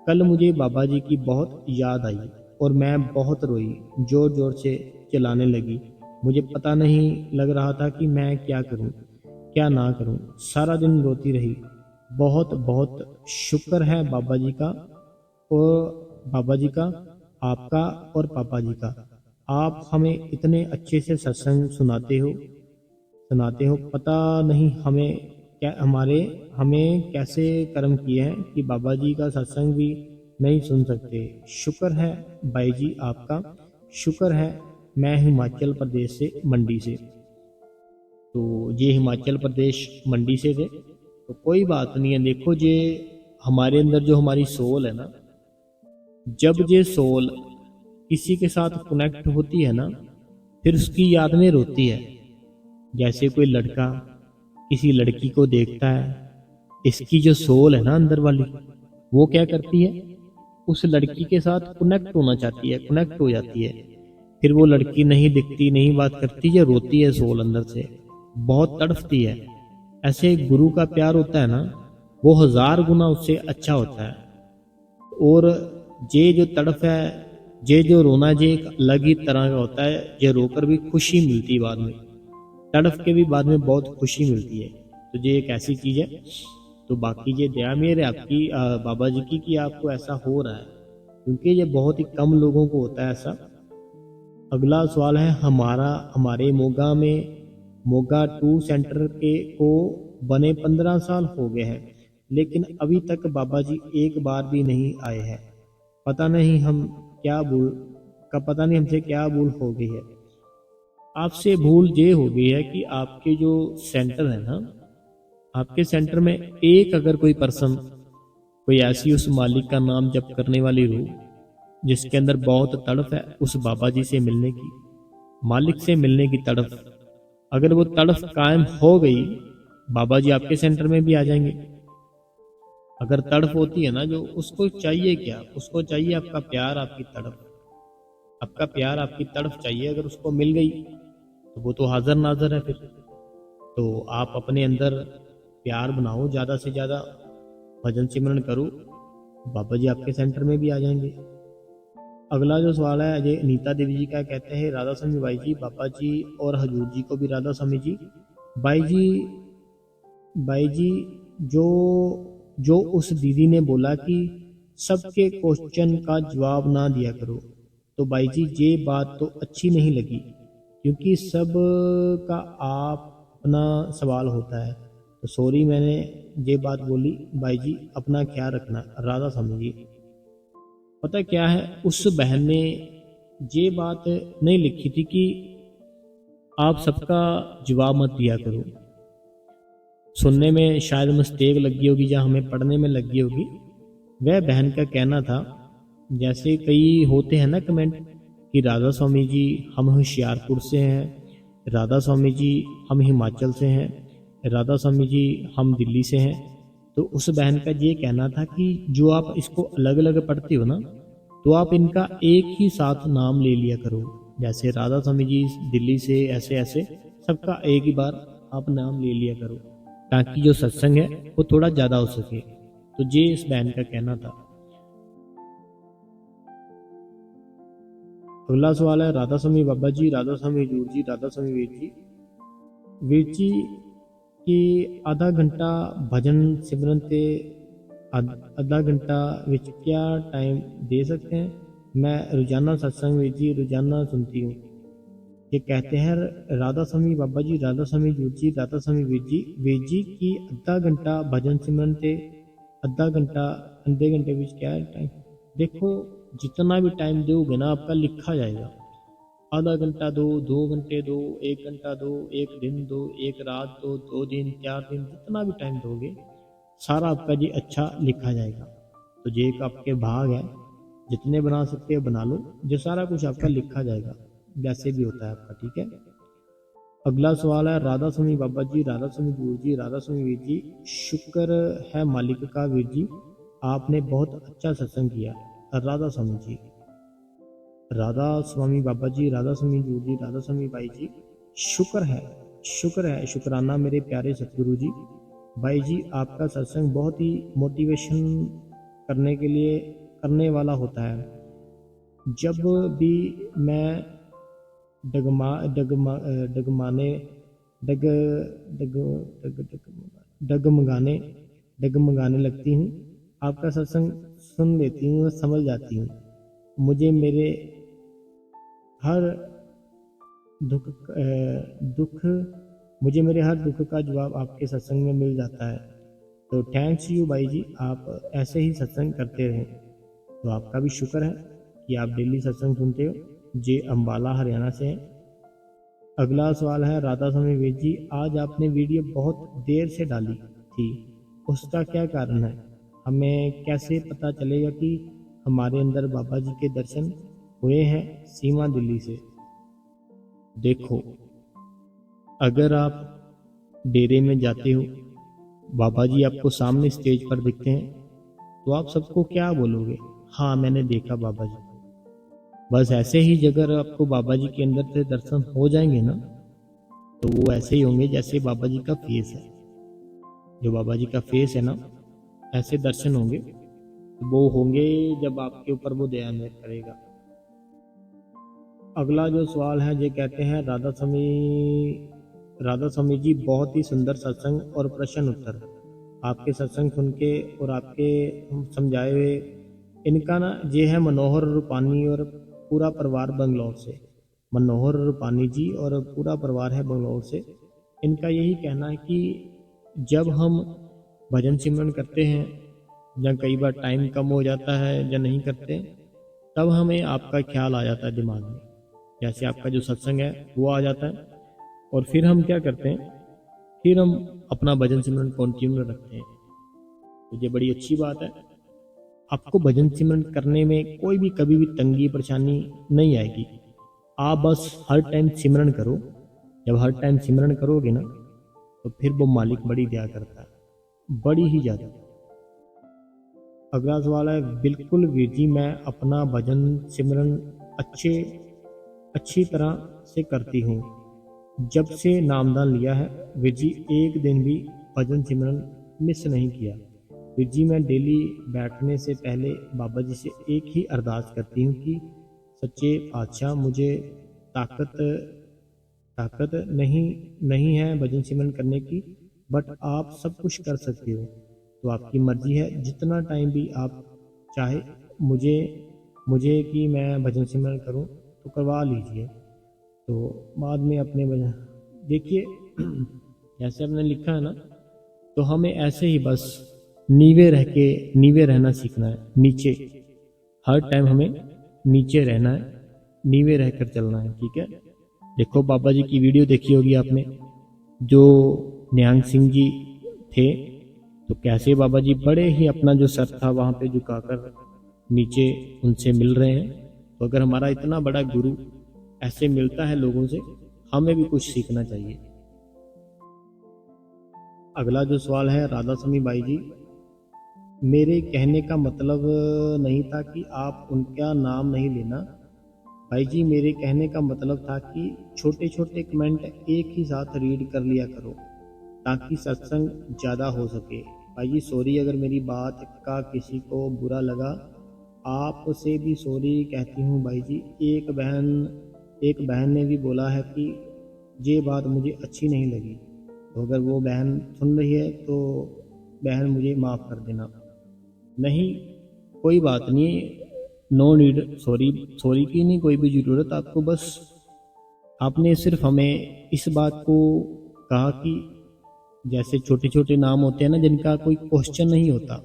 S1: कल मुझे बाबा जी की बहुत याद आई और मैं बहुत रोई, जोर जोर से चिल्लाने लगी। मुझे पता नहीं लग रहा था कि मैं क्या करूं, क्या ना करूं। सारा दिन रोती रही। बहुत बहुत शुक्र है बाबा जी का, और बाबा जी का, आपका और पापा जी का। आप हमें इतने अच्छे से सत्संग सुनाते हो। पता नहीं हमें क्या हमें कैसे कर्म किए हैं कि बाबा जी का सत्संग भी नहीं सुन सकते। शुक्र है भाई जी आपका, शुक्र है। मैं हिमाचल प्रदेश से, मंडी से। तो ये हिमाचल प्रदेश मंडी से थे। तो कोई बात नहीं है। देखो, ये हमारे अंदर जो हमारी सोल है ना, जब ये सोल किसी के साथ कनेक्ट होती है ना, फिर उसकी याद में रोती है। जैसे कोई लड़का किसी लड़की को देखता है, इसकी जो सोल है ना अंदर वाली, वो क्या करती है, उस लड़की के साथ कनेक्ट होना चाहती है, कनेक्ट हो जाती है। फिर वो लड़की नहीं दिखती, नहीं बात करती, ये रोती है सोल अंदर से, बहुत तड़फती है। ऐसे गुरु का प्यार होता है ना, वो 1000 गुना उससे अच्छा होता है। और ये जो तड़फ है, ये जो रोना, ये एक अलग ही तरह का होता है। ये रोकर भी खुशी मिलती है बाद में, तड़फ के भी बाद में बहुत खुशी मिलती है। तो ये एक ऐसी चीज है। तो बाकी ये दया मेरे आपकी बाबा जी की कि आपको ऐसा हो रहा है, क्योंकि ये बहुत ही कम लोगों को होता है ऐसा। अगला सवाल है हमारे मोगा में, मोगा 2 सेंटर के को बने 15 साल हो गए हैं, लेकिन अभी तक बाबा जी एक बार भी नहीं आए हैं। पता नहीं हमसे क्या भूल हो गई है। आपसे भूल ये हो गई है कि आपके जो सेंटर है ना, आपके सेंटर में एक अगर कोई पर्सन, कोई ऐसी उस मालिक का नाम जप करने वाली रूह जिसके अंदर बहुत तड़फ है उस बाबा जी से मिलने की, मालिक से मिलने की तड़फ, अगर वो तड़फ कायम हो गई, बाबा जी आपके सेंटर में भी आ जाएंगे। अगर तड़फ होती है ना, जो उसको चाहिए क्या, उसको चाहिए आपका प्यार, आपकी तड़फ, आपका प्यार, आपकी तड़फ चाहिए। अगर उसको मिल गई तो वो तो हाजिर नाजर है। फिर तो आप अपने अंदर प्यार बनाओ, ज़्यादा से ज़्यादा भजन सिमरन करो, बाबा जी आपके सेंटर में भी आ जाएंगे। अगला जो सवाल है ये नीता देवी जी का, कहते हैं राधा स्वामी भाई जी, बाबा जी और हजूर जी को भी राधा स्वामी जी। भाई जी जो जो उस दीदी ने बोला कि सबके क्वेश्चन का जवाब ना दिया करो, तो भाई जी ये बात तो अच्छी नहीं लगी, क्योंकि सब का आप अपना सवाल होता है। तो सॉरी मैंने ये बात बोली। भाई जी अपना ख्याल रखना, राधा स्वामी जी। पता क्या है, उस बहन ने ये बात नहीं लिखी थी कि आप सबका जवाब मत दिया करो। सुनने में शायद मिस्टेक लगी होगी या हमें पढ़ने में लगी होगी। वह बहन का कहना था, जैसे कई होते हैं ना कमेंट कि राधा स्वामी जी हम होशियारपुर से हैं, राधा स्वामी जी हम हिमाचल से हैं, राधा स्वामी जी हम दिल्ली से हैं। तो उस बहन का ये कहना था कि जो आप इसको अलग अलग पढ़ते हो ना, तो आप इनका एक ही साथ नाम ले लिया करो। जैसे राधा स्वामी जी दिल्ली से, ऐसे ऐसे सबका एक ही बार आप नाम ले लिया करो, ताकि जो सत्संग है वो थोड़ा ज़्यादा हो सके। तो ये इस बहन का कहना था। अगला सवाल है, राधा स्वामी बाबा जी, राधा स्वामी हजूर जी, राधा स्वामी वीर जी कि आधा घंटा भजन सिमरन ते आधा घंटा विच क्या टाइम दे सकते हैं? मैं रोजाना सत्संग वीर जी रोजाना सुनती हूँ। ये कहते हैं राधा स्वामी बाबा जी, राधा स्वामी हजूर जी, राधा स्वामी वीर जी की आधा घंटा भजन सिमरन ते आधा घंटा आधे घंटे विच क्या टाइम? देखो, जितना भी टाइम दोगे ना आपका लिखा जाएगा। आधा घंटा दो, 2 घंटे दो, 1 घंटा दो, 1 दिन दो, 1 रात दो, 2 दिन, 4 दिन, जितना भी टाइम दोगे सारा आपका जी अच्छा लिखा जाएगा। तो ये एक आपके भाग है, जितने बना सकते हो बना लो, जो सारा कुछ आपका लिखा जाएगा, जैसे भी होता है आपका। ठीक है। अगला सवाल है, राधा स्वामी बाबा जी, राधा स्वामी गुरु जी, राधा स्वामी वीर जी, शुक्र है मालिक का वीर जी, आपने बहुत अच्छा सत्संग किया। राधा स्वामी जी, राधा स्वामी बाबा जी, राधा स्वामी गुरु जी, राधा स्वामी भाई जी, शुक्र है, शुक्राना मेरे प्यारे सतगुरु जी। भाई जी, आपका सत्संग बहुत ही मोटिवेशन करने के लिए करने वाला होता है। जब भी मैं डगमगाने लगती हूँ, आपका सत्संग सुन लेती हूँ और समझ जाती हूँ। मुझे मेरे हर दुख का जवाब आपके सत्संग में मिल जाता है। तो थैंक्स यू भाई जी, आप ऐसे ही सत्संग करते रहें। तो आपका भी शुक्र है कि आप डेली सत्संग सुनते हो। जे अम्बाला हरियाणा से हैं। अगला सवाल है, राधा स्वामी वीर जी, आज आपने वीडियो बहुत देर से डाली थी, उसका क्या कारण है? हमें कैसे पता चलेगा कि हमारे अंदर बाबा जी के दर्शन हुए हैं? सीमा दिल्ली से। देखो, अगर आप डेरे में जाते हो, बाबा जी आपको सामने स्टेज पर दिखते हैं, तो आप सबको क्या बोलोगे? हाँ, मैंने देखा बाबा जी। बस ऐसे ही अगर आपको बाबा जी के अंदर से दर्शन हो जाएंगे ना, तो वो ऐसे ही होंगे जैसे बाबा जी का फेस है। जो बाबा जी का फेस है ना, ऐसे दर्शन होंगे। वो होंगे जब आपके ऊपर वो दया मेहर करेगा। अगला जो सवाल है, ये कहते हैं, राधा स्वामी जी, बहुत ही सुंदर सत्संग और प्रश्न उत्तर। आपके सत्संग सुन के और आपके समझाए हुए, इनका ना ये है मनोहर रूपानी और पूरा परिवार बंगलौर से। मनोहर रूपानी जी और पूरा परिवार है बंगलौर से। इनका यही कहना है कि जब हम भजन सिमरन करते हैं, या कई बार टाइम कम हो जाता है या नहीं करते, तब हमें आपका ख्याल आ जाता है दिमाग में, जैसे आपका जो सत्संग है वो आ जाता है। और फिर हम क्या करते हैं, फिर हम अपना भजन सिमरन कंटिन्यू रखते हैं। तो ये बड़ी अच्छी बात है। आपको भजन सिमरन करने में कोई भी कभी भी तंगी परेशानी नहीं आएगी। आप बस हर टाइम सिमरन करो। जब हर टाइम सिमरन करोगे ना, तो फिर वो मालिक बड़ी दया करता है, बड़ी ही ज़्यादा। अगला सवाल है, बिल्कुल वीर जी, मैं अपना भजन सिमरन अच्छी तरह से करती हूँ। जब से नामदान लिया है वीर जी, एक दिन भी भजन सिमरन मिस नहीं किया। वीर जी, मैं डेली बैठने से पहले बाबा जी से एक ही अरदास करती हूँ कि सच्चे पातशाह, मुझे ताकत नहीं है भजन सिमरन करने की, बट आप सब कुछ कर सकते हो। तो आपकी मर्जी है, जितना टाइम भी आप चाहे मुझे कि मैं भजन सिमरन करूं तो करवा लीजिए। तो बाद में अपने भजन देखिए, जैसे आपने लिखा है ना, तो हमें ऐसे ही बस नीवे रहना सीखना है। नीचे हर टाइम हमें नीचे रहना है, नीवे रहकर चलना है। ठीक है। देखो, बाबा जी की वीडियो देखी होगी आपने, जो निहंग सिंह जी थे, तो कैसे बाबा जी बड़े ही अपना जो सर था वहाँ पे झुकाकर नीचे उनसे मिल रहे हैं। तो अगर हमारा इतना बड़ा गुरु ऐसे मिलता है लोगों से, हमें भी कुछ सीखना चाहिए। अगला जो सवाल है राधा स्वामी बाई जी, मेरे कहने का मतलब नहीं था कि आप उनका नाम नहीं लेना। भाई जी मेरे कहने का मतलब था कि छोटे छोटे कमेंट एक ही साथ रीड कर लिया करो ताकि सत्संग ज़्यादा हो सके। भाई जी सॉरी अगर मेरी बात का किसी को बुरा लगा, आपसे भी सॉरी कहती हूँ भाई जी। एक बहन ने भी बोला है कि ये बात मुझे अच्छी नहीं लगी, तो अगर वो बहन सुन रही है तो बहन मुझे माफ़ कर देना। नहीं कोई बात नहीं, नो नीड सॉरी की नहीं कोई भी ज़रूरत आपको। बस आपने सिर्फ हमें इस बात को कहा कि जैसे छोटे छोटे नाम होते हैं ना जिनका कोई क्वेश्चन नहीं होता,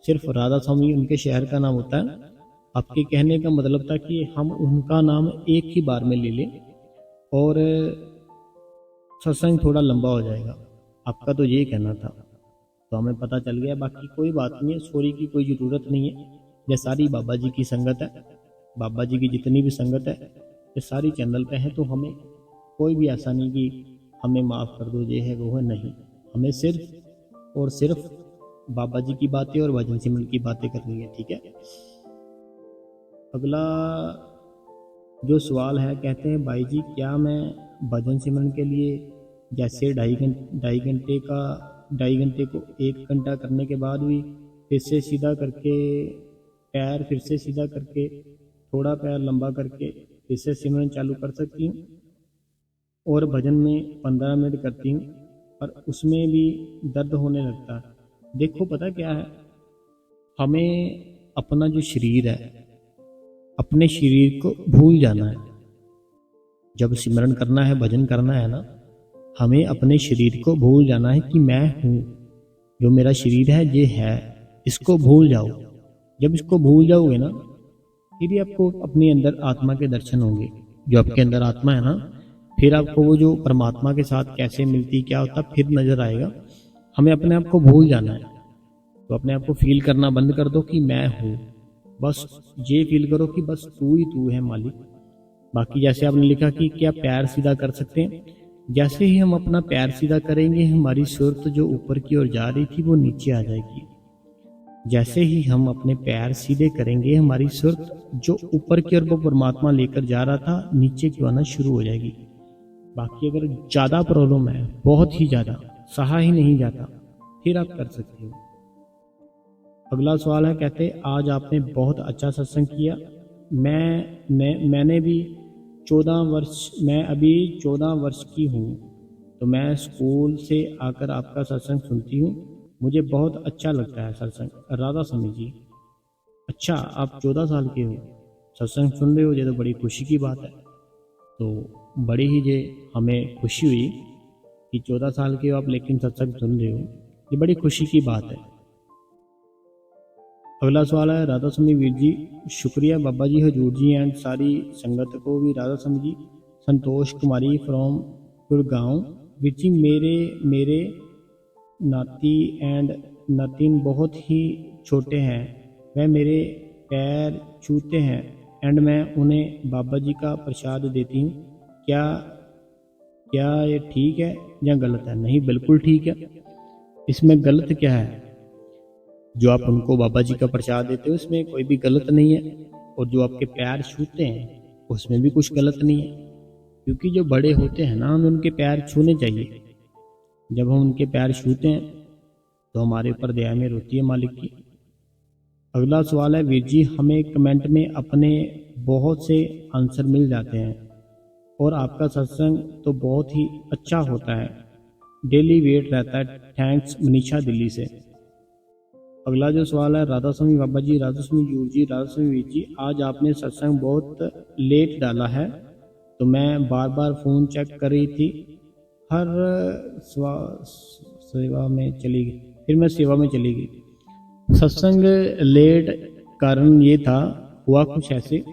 S1: सिर्फ राधा स्वामी उनके शहर का नाम होता है। आपके कहने का मतलब था कि हम उनका नाम एक ही बार में ले लें और सत्संग थोड़ा लंबा हो जाएगा, आपका तो ये कहना था, तो हमें पता चल गया। बाकी कोई बात नहीं है, सॉरी की कोई ज़रूरत नहीं है। ये सारी बाबा जी की संगत है, बाबा जी की जितनी भी संगत है ये सारी चैनल पे है, तो हमें कोई भी ऐसा नहीं कि हमें माफ़ कर दो ये है वो है, नहीं। हमें सिर्फ और सिर्फ बाबा जी की बातें और भजन सिमरन की बातें करनी है, ठीक है। अगला जो सवाल है, कहते हैं भाई जी क्या मैं भजन सिमरन के लिए जैसे ढाई घंटे को 1 घंटा करने के बाद भी फिर से सीधा करके पैर फिर से सीधा करके थोड़ा पैर लंबा करके फिर से सिमरन चालू कर सकती हूँ? और भजन में 15 मिनट करती हूँ पर उसमें भी दर्द होने लगता है। देखो पता क्या है, हमें अपना जो शरीर है, अपने शरीर को भूल जाना है। जब सिमरन करना है, भजन करना है ना, हमें अपने शरीर को भूल जाना है कि मैं हूँ, जो मेरा शरीर है ये है, इसको भूल जाओ। जब इसको भूल जाओगे ना, फिर ही आपको अपने अंदर आत्मा के दर्शन होंगे। जो आपके अंदर आत्मा है ना, फिर आपको वो जो परमात्मा के साथ कैसे मिलती क्या होता फिर नजर आएगा। हमें अपने आप को भूल जाना है, तो अपने आप को फील करना बंद कर दो कि मैं हूँ। बस ये फील करो कि बस तू ही तू है मालिक। बाकी जैसे आपने लिखा कि क्या पैर सीधा कर सकते हैं, जैसे ही हम अपना पैर सीधा करेंगे हमारी सुरत जो ऊपर की ओर जा रही थी वो नीचे आ जाएगी। जैसे ही हम अपने पैर सीधे करेंगे हमारी सुरत जो ऊपर की ओर वो परमात्मा लेकर जा रहा था नीचे की आना शुरू हो जाएगी। बाकी अगर ज़्यादा प्रॉब्लम है, बहुत ही ज़्यादा सहा ही नहीं जाता, फिर आप कर सकते हो। अगला सवाल है, कहते आज आपने बहुत अच्छा सत्संग किया। मैंने भी 14 वर्ष की हूँ, तो मैं स्कूल से आकर आपका सत्संग सुनती हूँ, मुझे बहुत अच्छा लगता है सत्संग। राधा स्वामी जी, अच्छा आप 14 साल के हो, सत्संग सुन रहे हो, ये तो बड़ी खुशी की बात है। तो बड़ी ही ये हमें खुशी हुई कि 14 साल के हो आप लेकिन सत्संग सुन रहे हो, ये बड़ी खुशी की बात है। अगला सवाल है, राधा स्वामी वीर जी, शुक्रिया बाबा जी, हजूर जी एंड सारी संगत को भी। राधा स्वामी जी, संतोष कुमारी फ्रॉम गुड़गांव। वीर जी मेरे नाती एंड नतीन बहुत ही छोटे हैं, वह मेरे पैर छूते हैं एंड मैं उन्हें बाबा जी का प्रसाद देती हूँ, क्या ये ठीक है या गलत है? नहीं बिल्कुल ठीक है, इसमें गलत क्या है? जो आप उनको बाबा जी का प्रसाद देते हो इसमें कोई भी गलत नहीं है, और जो आपके पैर छूते हैं उसमें भी कुछ गलत नहीं है, क्योंकि जो बड़े होते हैं ना हमें उनके पैर छूने चाहिए। जब हम उनके पैर छूते हैं तो हमारे ऊपर दया में होती है मालिक की। अगला सवाल है, वीर जी हमें कमेंट में अपने बहुत से आंसर मिल जाते हैं और आपका सत्संग तो बहुत ही अच्छा होता है, डेली वेट रहता है, थैंक्स मनीषा दिल्ली से। अगला जो सवाल है, राधा स्वामी बाबा जी, राधा स्वामी यूर जी, राधा स्वामी वीर जी, आज आपने सत्संग बहुत लेट डाला है, तो मैं बार बार फ़ोन चेक कर रही थी, हर सेवा में चली गई, फिर मैं सेवा में चली गई। सत्संग लेट कारण ये था, हुआ कुछ ऐसे,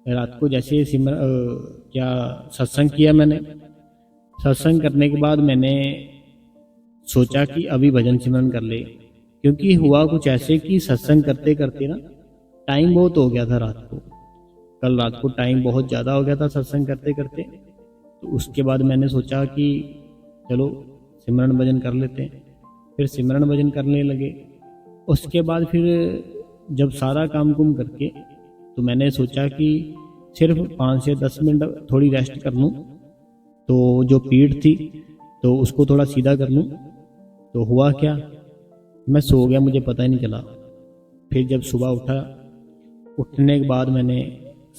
S1: रात को जैसे क्या सत्संग किया मैंने, सत्संग करने के बाद मैंने सोचा कि अभी भजन सिमरन कर ले, क्योंकि हुआ कुछ ऐसे कि सत्संग करते करते ना टाइम बहुत हो गया था रात को, कल रात को टाइम बहुत ज़्यादा हो गया था सत्संग करते करते, तो उसके बाद मैंने सोचा कि चलो सिमरन भजन कर लेते हैं। फिर सिमरन भजन करने लगे। उसके बाद फिर जब सारा काम कुम करके तो मैंने सोचा कि सिर्फ 5 से 10 मिनट थोड़ी रेस्ट कर लूँ, तो जो पीठ थी तो उसको थोड़ा सीधा कर लूँ। तो हुआ क्या, मैं सो गया, मुझे पता ही नहीं चला। फिर जब सुबह उठा, उठने के बाद मैंने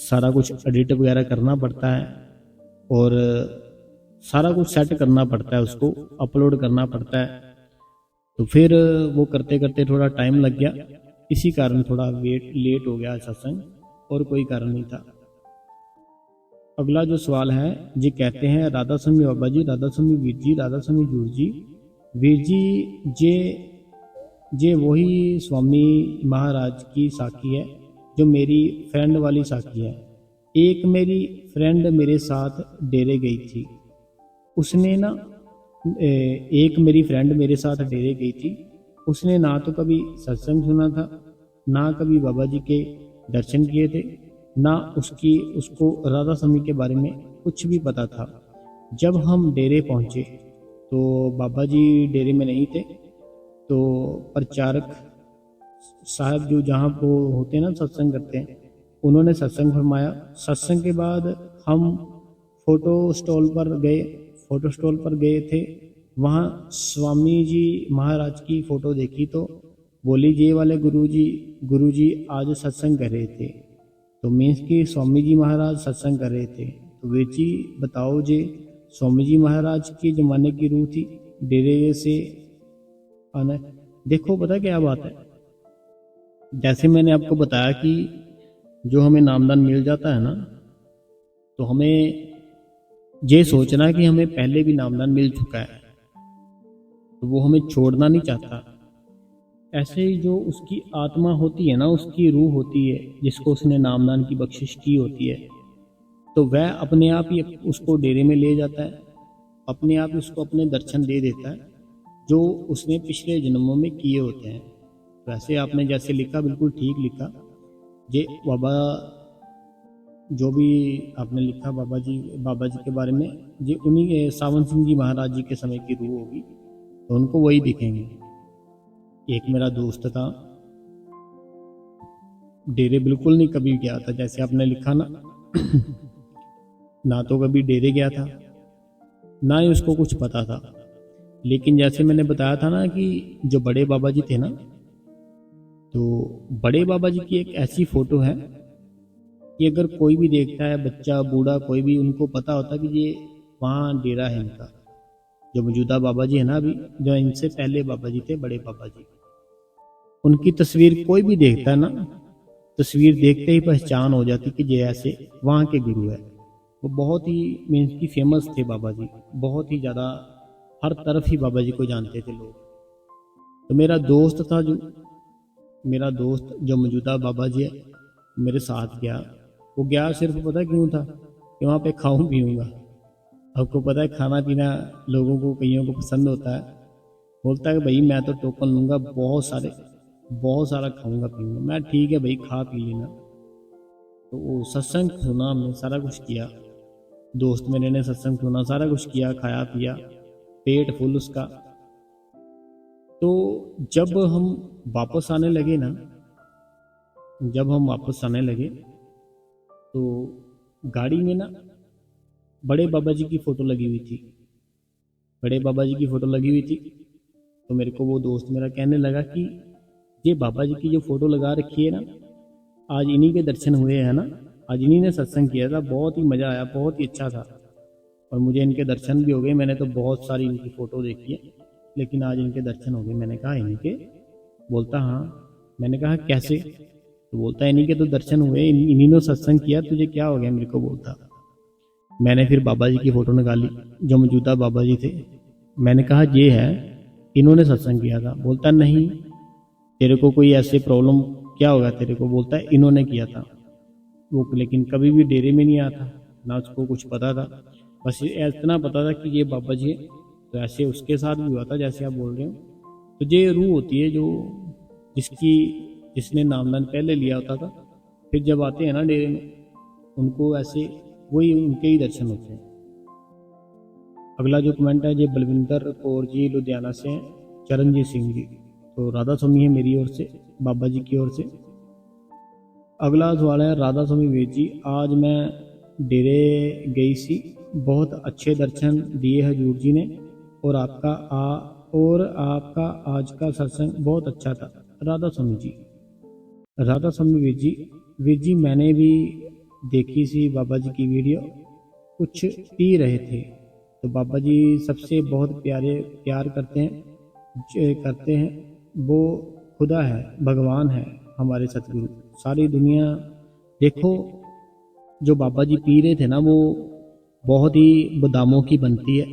S1: सारा कुछ एडिट वगैरह करना पड़ता है और सारा कुछ सेट करना पड़ता है, उसको अपलोड करना पड़ता है। तो फिर वो करते करते थोड़ा टाइम लग गया, इसी कारण थोड़ा लेट हो गया सत्संग, और कोई कारण नहीं था। अगला जो सवाल है जी, कहते हैं राधा स्वामी बाबा जी, राधा स्वामी वीर जी, राधा स्वामी जूर जी, वीर जी जे वही स्वामी महाराज की साखी है जो मेरी फ्रेंड वाली साखी है। एक मेरी फ्रेंड मेरे साथ डेरे गई थी, उसने ना एक मेरी फ्रेंड मेरे साथ डेरे गई थी, उसने ना तो कभी सत्संग सुना था, ना कभी बाबा जी के दर्शन किए थे, ना उसको राधा स्वामी के बारे में कुछ भी पता था। जब हम डेरे पहुंचे तो बाबा जी डेरे में नहीं थे, तो प्रचारक साहब जो जहाँ वो होते हैं ना सत्संग करते हैं, उन्होंने सत्संग फरमाया। सत्संग के बाद हम फोटो स्टॉल पर गए थे। वहाँ स्वामी जी महाराज की फ़ोटो देखी तो बोली ये वाले गुरुजी आज सत्संग कर रहे थे। तो मीन्स कि स्वामी जी महाराज सत्संग कर रहे थे। तो वीर जी बताओ जे स्वामी जी महाराज के ज़माने की रूह थी, डेरे से आना। देखो पता क्या बात है, जैसे मैंने आपको बताया कि जो हमें नामदान मिल जाता है ना, तो हमें ये सोचना कि हमें पहले भी नामदान मिल चुका है, तो वो हमें छोड़ना नहीं चाहता। ऐसे ही जो उसकी आत्मा होती है ना, उसकी रूह होती है जिसको उसने नामदान की बख्शिश की होती है, तो वह अपने आप ही उसको डेरे में ले जाता है, अपने आप ही उसको अपने दर्शन दे देता है जो उसने पिछले जन्मों में किए होते हैं। वैसे आपने जैसे लिखा बिल्कुल ठीक लिखा। ये बाबा जो भी आपने लिखा बाबा जी के बारे में, ये उन्हीं सावन सिंह जी महाराज जी के समय की रूह होगी, तो उनको वही दिखेंगे। एक मेरा दोस्त था, डेरे बिल्कुल नहीं कभी गया था, जैसे आपने लिखा ना ना तो कभी डेरे गया था, ना ही उसको कुछ पता था। लेकिन जैसे मैंने बताया था ना कि जो बड़े बाबा जी थे ना, तो बड़े बाबा जी की एक ऐसी फोटो है कि अगर कोई भी देखता है, बच्चा बूढ़ा कोई भी, उनको पता होता कि ये वहाँ डेरा है इनका। जो मौजूदा बाबा जी है ना अभी, जो इनसे पहले बाबा जी थे, बड़े बाबा जी, उनकी तस्वीर कोई भी देखता है ना, तस्वीर देखते ही पहचान हो जाती कि ये ऐसे वहाँ के गुरु है। वो बहुत ही मीन्स की फेमस थे बाबा जी, बहुत ही ज़्यादा, हर तरफ ही बाबा जी को जानते थे लोग। तो मेरा दोस्त जो मौजूदा बाबा जी है, मेरे साथ गया। वो गया सिर्फ पता क्यों था कि वहाँ पे खाऊं पीऊँगा। आपको पता है खाना पीना लोगों को, कईयों को पसंद होता है। बोलता है कि भाई मैं तो टोकन लूँगा, बहुत सारा खाऊंगा पीऊँगा। मैं ठीक है भाई, खा पी लेना। तो वो सत्संग सुना, हमने सारा कुछ किया, दोस्त मेरे ने सत्संग सुना, सारा कुछ किया, खाया पिया, पेट फुल उसका। तो जब हम वापस आने लगे तो गाड़ी में ना बड़े बाबा जी की फ़ोटो लगी हुई थी। तो मेरे को वो दोस्त मेरा कहने लगा कि ये बाबा जी की जो फ़ोटो लगा रखी है ना, आज इन्हीं के दर्शन हुए हैं ना, आज इन्हीं ने सत्संग किया था, बहुत ही मज़ा आया, बहुत ही अच्छा था, और मुझे इनके दर्शन भी हो गए। मैंने तो बहुत सारी इनकी फ़ोटो देखी है, लेकिन आज इनके दर्शन हो गए। मैंने कहा इनके? बोलता हाँ। मैंने कहा कैसे? तो बोलता इन्हीं के तो दर्शन हुए, इन्हीं ने सत्संग किया, तुझे क्या हो गया? मेरे को बोलता। मैंने फिर बाबा जी की फ़ोटो निकाली, जो मौजूदा बाबा जी थे। मैंने कहा ये है, इन्होंने सत्संग किया था। बोलता नहीं, तेरे को कोई ऐसे प्रॉब्लम क्या होगा तेरे को? बोलता है इन्होंने किया था वो, लेकिन कभी भी डेरे में नहीं आता, ना उसको कुछ पता था, बस इतना पता था कि ये बाबा जी है। तो ऐसे उसके साथ भी हुआ था जैसे आप बोल रहे हो। तो ये रूह होती है जो जिसने नामदान पहले लिया होता था, फिर जब आते हैं ना डेरे में, उनको ऐसे वही उनके ही दर्शन होते हैं। अगला जो कमेंट है ये बलविंदर कौर जी लुधियाना से हैं, चरणजीत सिंह जी। तो राधा स्वामी है मेरी ओर से, बाबा जी की ओर से। अगला सवाल है राधा स्वामी वीर जी, आज मैं डेरे गई सी, बहुत अच्छे दर्शन दिए हजूर जी ने, और आपका आज का सत्संग बहुत अच्छा था। राधा स्वामी जी, राधा स्वामी वीर जी मैंने भी देखी सी बाबा जी की वीडियो, कुछ पी रहे थे। तो बाबा जी सबसे बहुत प्यार करते हैं, वो खुदा है, भगवान है, हमारे सतगुरु। सारी दुनिया देखो, जो बाबा जी पी रहे थे ना, वो बहुत ही बादामों की बनती है,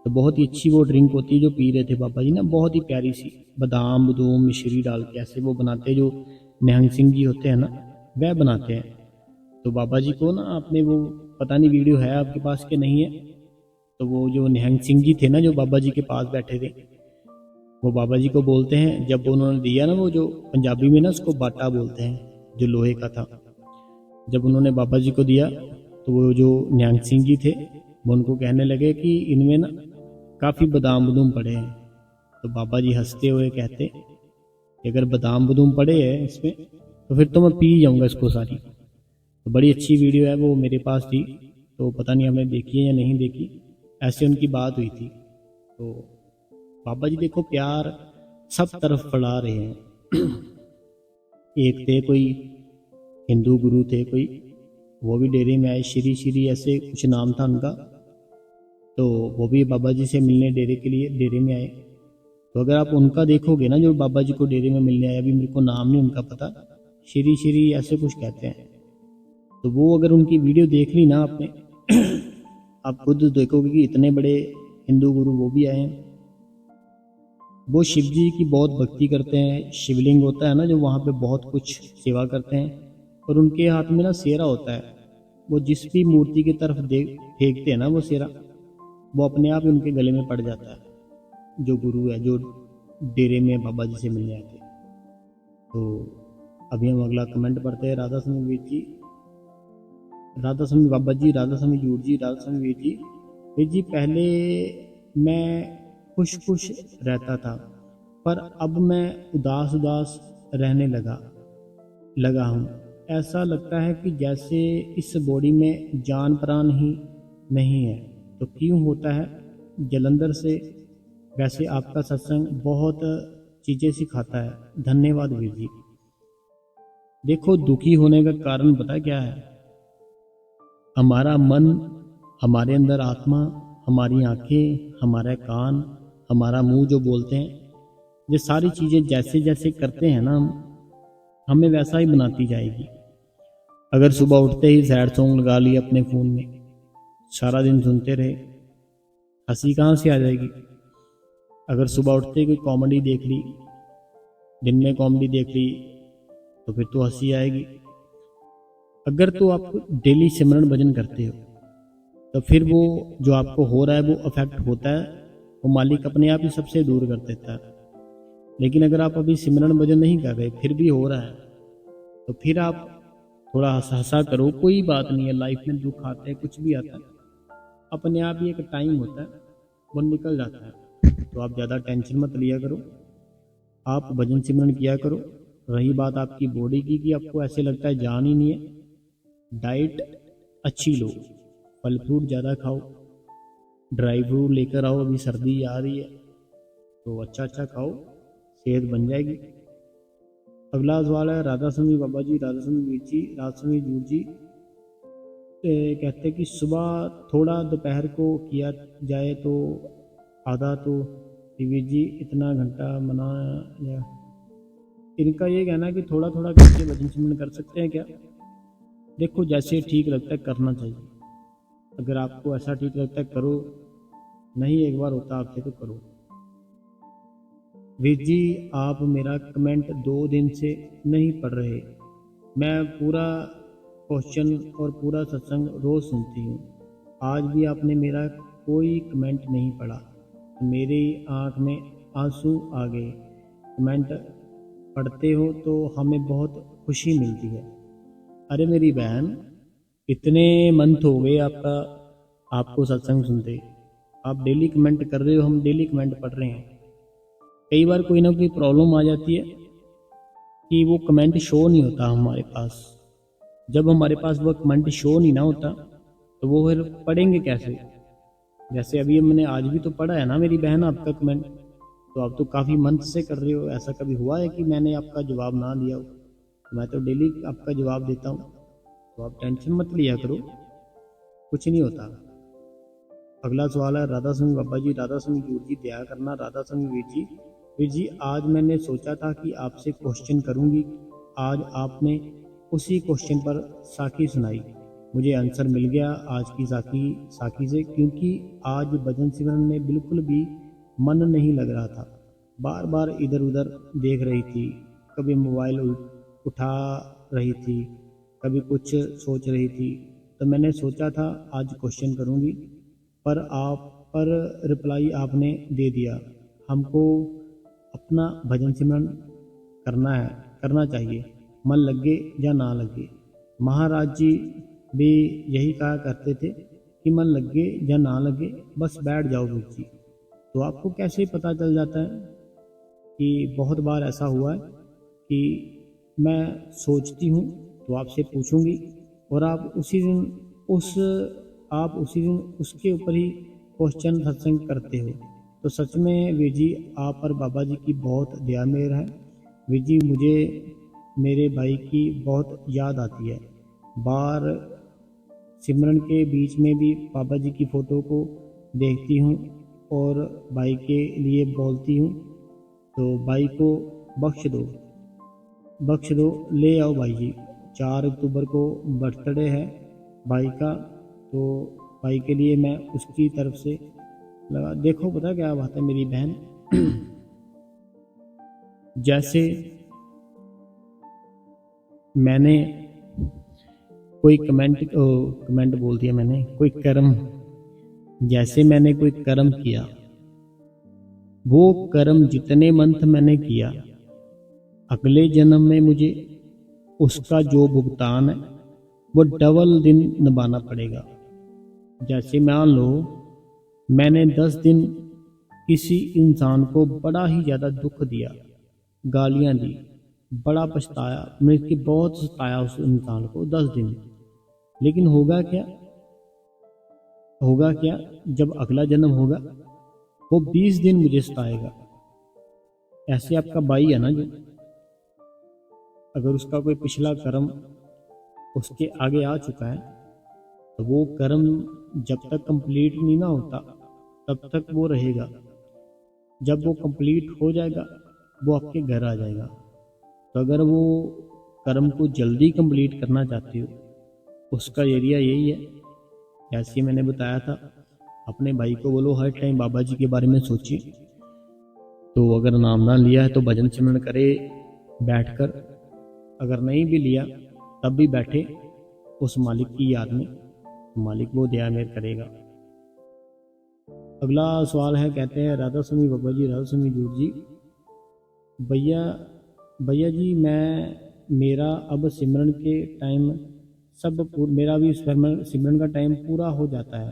S1: तो बहुत ही अच्छी वो ड्रिंक होती है जो पी रहे थे बाबा जी ना, बहुत ही प्यारी सी बादाम बदूम मिश्री डाल के ऐसे वो बनाते हैं, जो निहंग सिंह जी होते हैं ना, वह बनाते हैं। तो बाबा जी को ना आपने वो, पता नहीं वीडियो है आपके पास के नहीं है, तो वो जो निहंग सिंह जी थे ना, जो बाबा जी के पास बैठे थे, वो बाबा जी को बोलते हैं, जब उन्होंने दिया ना, वो जो पंजाबी में ना उसको बाटा बोलते हैं, जो लोहे का था, जब उन्होंने बाबा जी को दिया, तो वो जो निहंग सिंह जी थे वो उनको कहने लगे कि इनमें ना काफ़ी बादाम बदूम पड़े हैं। तो बाबा जी हंसते हुए कहते कि अगर बादाम बदूम पड़े हैं इसमें तो फिर तो मैं पी जाऊंगा इसको सारी। तो बड़ी अच्छी वीडियो है, वो मेरे पास थी, तो पता नहीं हमने देखी है या नहीं देखी, ऐसे उनकी बात हुई थी। तो बाबा जी देखो प्यार सब तरफ फैला रहे हैं। एक थे कोई हिंदू गुरु थे कोई, वो भी डेरे में आए, श्री ऐसे कुछ नाम था उनका, तो वो भी बाबा जी से मिलने डेरे के लिए डेरे में आए। तो अगर आप उनका देखोगे ना, जो बाबा जी को डेरे में मिलने आए, अभी मेरे को नाम नहीं उनका पता, श्री ऐसे कुछ कहते हैं, तो वो अगर उनकी वीडियो देख ली ना आपने, आप खुद देखोगे कि इतने बड़े हिंदू गुरु वो भी आए हैं। वो शिव जी की बहुत भक्ति करते हैं, शिवलिंग होता है ना जो वहाँ पे बहुत कुछ सेवा करते हैं, और उनके हाथ में ना सेरा होता है, वो जिस भी मूर्ति की तरफ फेंकते हैं ना वो सेरा, वो अपने आप ही उनके गले में पड़ जाता है, जो गुरु है जो डेरे में बाबा जी से मिलने आए थे। तो अभी हम अगला कमेंट पढ़ते हैं। राधा स्वामी वीर जी, राधा स्वामी बाबा जी, राधा स्वामी जूर जी, राधा स्वामी वीर जी पहले मैं खुश रहता था, पर अब मैं उदास रहने लगा हूँ। ऐसा लगता है कि जैसे इस बॉडी में जान प्राण ही नहीं है। तो क्यों होता है? जलंधर से। वैसे आपका सत्संग बहुत चीज़ें सिखाता है, धन्यवाद वीर जी। देखो दुखी होने का कारण पता क्या है? हमारा मन, हमारे अंदर आत्मा, हमारी आंखें, हमारा कान, हमारा मुंह जो बोलते हैं, ये सारी चीज़ें जैसे जैसे करते हैं ना हमें वैसा ही बनाती जाएगी। अगर सुबह उठते ही सैड सॉन्ग लगा लिए अपने फ़ोन में, सारा दिन सुनते रहे, हंसी कहाँ से आ जाएगी? अगर सुबह उठते ही कोई कॉमेडी देख ली, दिन में कॉमेडी देख ली, तो फिर तो हंसी आएगी। अगर तो आप डेली सिमरन भजन करते हो, तो फिर वो जो आपको हो रहा है वो अफेक्ट होता है, वो मालिक अपने आप ही सबसे दूर कर देता है। लेकिन अगर आप अभी सिमरन भजन नहीं कर रहे, फिर भी हो रहा है, तो फिर आप थोड़ा हंसा करो, कोई बात नहीं है। लाइफ में दुख आते हैं, कुछ भी आता है, अपने आप ही एक टाइम होता है, वो निकल जाता है। तो आप ज़्यादा टेंशन मत लिया करो, आप भजन सिमरन किया करो। रही बात आपकी बॉडी की कि आपको ऐसे लगता है जान ही नहीं है, डाइट अच्छी लो, फल फ्रूट ज़्यादा खाओ, ड्राई फ्रूट लेकर आओ, अभी सर्दी आ रही है तो अच्छा खाओ, सेहत बन जाएगी। अगला सवाल है राधा स्वामी बाबा जी, राधा स्वामी वीर जी, राधा स्वामी जूर जी कहते हैं कि सुबह थोड़ा, दोपहर को किया जाए तो आधा, तो वीर जी इतना घंटा मना या? इनका ये कहना है कि थोड़ा करके भजन सिमरन कर सकते हैं क्या? देखो जैसे ठीक लगता है करना चाहिए, अगर आपको ऐसा ठीक लगता है करो, नहीं एक बार होता आपसे तो करो। वीर जी आप मेरा कमेंट 2 दिन से नहीं पढ़ रहे, मैं पूरा क्वेश्चन और पूरा सत्संग रोज़ सुनती हूँ, आज भी आपने मेरा कोई कमेंट नहीं पढ़ा, मेरी आँख में आंसू आ गए। कमेंट पढ़ते हो तो हमें बहुत खुशी मिलती है। अरे मेरी बहन, इतने मंथ हो गए आपको सत्संग सुनते, आप डेली कमेंट कर रहे हो, हम डेली कमेंट पढ़ रहे हैं। कई बार कोई ना कोई प्रॉब्लम आ जाती है कि वो कमेंट शो नहीं होता हमारे पास। जब हमारे पास वो कमेंट शो नहीं ना होता तो वो फिर पढ़ेंगे कैसे। जैसे अभी मैंने आज भी तो पढ़ा है ना मेरी बहन आपका कमेंट, तो आप तो काफ़ी मंथ से कर रहे हो। ऐसा कभी हुआ है कि मैंने आपका जवाब ना दिया हो? मैं तो डेली आपका जवाब देता हूँ, तो आप टेंशन मत लिया करो, कुछ नहीं होता। अगला सवाल है राधा स्वामी बाबा जी, राधा स्वामी वीर जी दया करना। राधा स्वामी वीर जी आज मैंने सोचा था कि आपसे क्वेश्चन करूंगी। आज आपने उसी क्वेश्चन पर साखी सुनाई, मुझे आंसर मिल गया आज की साखी से, क्योंकि आज भजन सिमरन में बिल्कुल भी मन नहीं लग रहा था। बार बार इधर उधर देख रही थी, कभी मोबाइल उठा रही थी, कभी कुछ सोच रही थी। तो मैंने सोचा था आज क्वेश्चन करूंगी, पर रिप्लाई आपने दे दिया। हमको अपना भजन सिमरन करना चाहिए, मन लगे या ना लगे। महाराज जी भी यही कहा करते थे कि मन लगे या ना लगे बस बैठ जाओ वीर जी। तो आपको कैसे पता चल जाता है कि बहुत बार ऐसा हुआ है कि मैं सोचती हूँ तो आपसे पूछूंगी और आप उसी दिन उसके ऊपर ही क्वेश्चन सत्संग करते हो। तो सच में वीर जी आप पर बाबा जी की बहुत दया मेहर है। वीर जी मुझे मेरे भाई की बहुत याद आती है। बार सिमरन के बीच में भी बाबा जी की फ़ोटो को देखती हूँ और भाई के लिए बोलती हूँ, तो भाई को बख्श दो, ले आओ भाई जी। 4 अक्टूबर को बर्थडे है भाई का, तो भाई के लिए मैं उसकी तरफ से लगा। देखो पता क्या बात है मेरी बहन, जैसे मैंने कोई कमेंट बोल दिया, मैंने कोई कर्म, जैसे मैंने कोई कर्म किया, वो कर्म जितने मंथ मैंने किया, अगले जन्म में मुझे उसका जो भुगतान है वो डबल दिन निभाना पड़ेगा। जैसे मान लो मैंने 10 दिन किसी इंसान को बड़ा ही ज़्यादा दुख दिया, गालियां दी, बड़ा पछताया, मैं बहुत सताया उस इंसान को 10 दिन। लेकिन होगा क्या जब अगला जन्म होगा वो 20 दिन मुझे सताएगा। ऐसे आपका भाई है ना, जो अगर उसका कोई पिछला कर्म उसके आगे आ चुका है तो वो कर्म जब तक कंप्लीट नहीं ना होता तब तक वो रहेगा। जब वो कंप्लीट हो जाएगा वो आपके घर आ जाएगा। तो अगर वो कर्म को जल्दी कंप्लीट करना चाहते हो, उसका एरिया यही है। जैसे मैंने बताया था, अपने भाई को बोलो हर टाइम बाबा जी के बारे में सोचिए। तो अगर नाम ना लिया है तो भजन सिमरन करे बैठकर, अगर नहीं भी लिया तब भी बैठे उस मालिक की याद में, मालिक वो दया मेहर करेगा। अगला सवाल है, कहते हैं राधा स्वामी बाबा जी, राधा स्वामी जूर जी, भैया जी मेरा अब सिमरन के टाइम मेरा भी सिमरन का टाइम पूरा हो जाता है,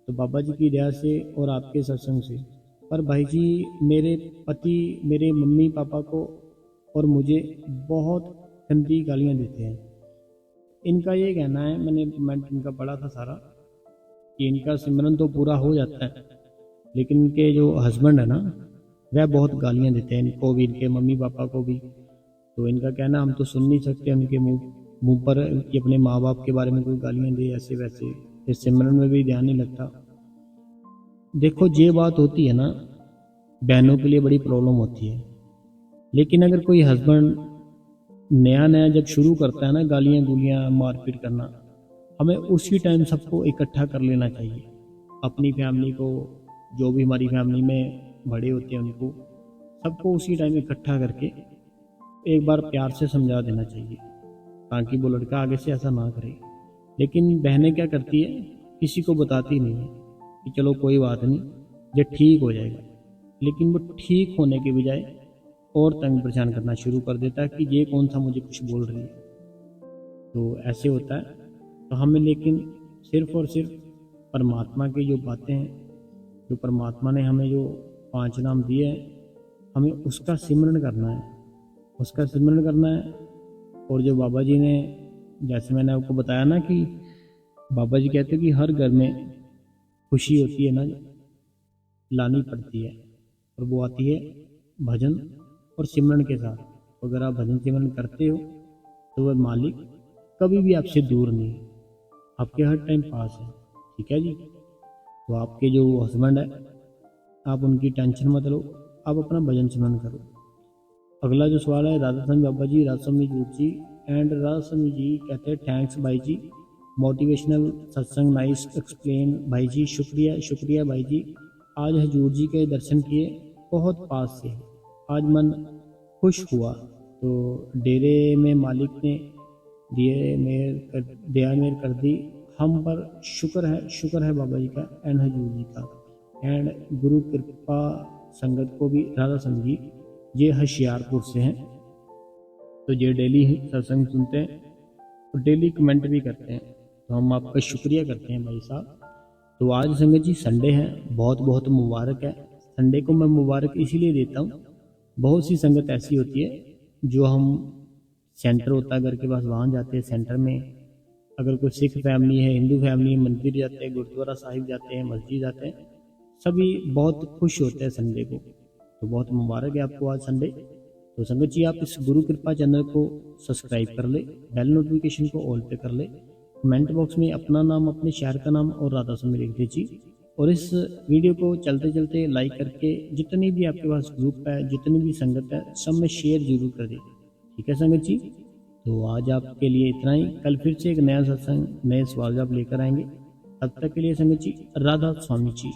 S1: तो बाबा जी की दया से और आपके सत्संग से। पर भाई जी मेरे पति मेरे मम्मी पापा को और मुझे बहुत गंदी गालियाँ देते हैं। इनका ये कहना है, मैंने कमेंट इनका पढ़ा था सारा, कि इनका सिमरन तो पूरा हो जाता है लेकिन इनके जो हस्बैंड है ना वह बहुत गालियाँ देते हैं इनको भी, इनके मम्मी पापा को भी। तो इनका कहना हम तो सुन नहीं सकते उनके मुंह पर कि अपने माँ बाप के बारे में कोई गालियाँ दे ऐसे वैसे, फिर सिमरन में भी ध्यान नहीं लगता। देखो ये बात होती है ना, बहनों के लिए बड़ी प्रॉब्लम होती है। लेकिन अगर कोई हस्बैंड नया जब शुरू करता है ना गालियाँ गुलियाँ मारपीट करना, हमें उसी टाइम सबको इकट्ठा कर लेना चाहिए। अपनी फैमिली को, जो भी हमारी फैमिली में बड़े होते हैं उनको सबको उसी टाइम इकट्ठा करके एक बार प्यार से समझा देना चाहिए, ताकि वो लड़का आगे से ऐसा ना करे। लेकिन बहनें क्या करती है, किसी को बताती नहीं है कि चलो कोई बात नहीं ये ठीक हो जाएगा, लेकिन वो ठीक होने के बजाय और तंग परेशान करना शुरू कर देता है कि ये कौन सा मुझे कुछ बोल रही है। तो ऐसे होता है। तो हमें लेकिन सिर्फ और सिर्फ परमात्मा की जो बातें हैं, जो परमात्मा ने हमें जो 5 नाम दिए हैं, हमें उसका सिमरन करना है, उसका सिमरन करना है। और जो बाबा जी ने, जैसे मैंने आपको बताया ना कि बाबा जी कहते हैं कि हर घर में खुशी होती है ना, लानी पड़ती है, और वो आती है भजन और सिमरन के साथ। अगर आप भजन सिमरन करते हो तो वह मालिक कभी भी आपसे दूर नहीं है, आपके हर टाइम पास है। ठीक है जी। तो आपके जो हस्बैंड है, आप उनकी टेंशन मत लो, आप अपना भजन सिमरन करो। अगला जो सवाल है राधा स्वामी बाबा जी, राधा स्वामी जी एंड राधा स्वामी जी कहते हैं थैंक्स भाई जी, मोटिवेशनल सत्संग नाइस एक्सप्लेन भाई जी, शुक्रिया शुक्रिया भाई जी। आज हजूर जी के दर्शन किए बहुत पास से, आज मन खुश हुआ। तो डेरे में मालिक ने दया मेर कर दी हम पर, शुक्र है बाबा जी का एंड हजूर जी का, एंड गुरु कृपा संगत को भी। राधा समझी ये होशियारपुर से हैं, तो ये डेली सत्संग सुनते हैं और डेली कमेंट भी करते हैं, तो हम आपका शुक्रिया करते हैं भाई साहब। तो आज संगत जी संडे है, बहुत बहुत मुबारक है। संडे को मैं मुबारक इसीलिए देता हूँ, बहुत सी संगत ऐसी होती है जो हम सेंटर होता है घर के पास, वहाँ जाते हैं सेंटर में। अगर कोई सिख फैमिली है, हिंदू फैमिली है, मंदिर जाते हैं, गुरुद्वारा साहिब जाते हैं, मस्जिद जाते हैं, सभी बहुत खुश होते हैं संडे को। तो बहुत मुबारक है आपको आज संडे। तो संगत जी आप इस गुरु कृपा चैनल को सब्सक्राइब कर ले, बेल नोटिफिकेशन को ऑल पे कर ले, कमेंट बॉक्स में अपना नाम, अपने शहर का नाम और राधा स्वामी लिख दीजिए, और इस वीडियो को चलते चलते लाइक करके जितनी भी आपके पास ग्रुप है, जितनी भी संगत है, सब में शेयर जरूर कर दे। ठीक है संगत जी। तो आज आपके लिए इतना ही, कल फिर से एक नया सत्संग, नए सवाल जवाब लेकर आएंगे। तब तक के लिए संगत जी राधा स्वामी जी।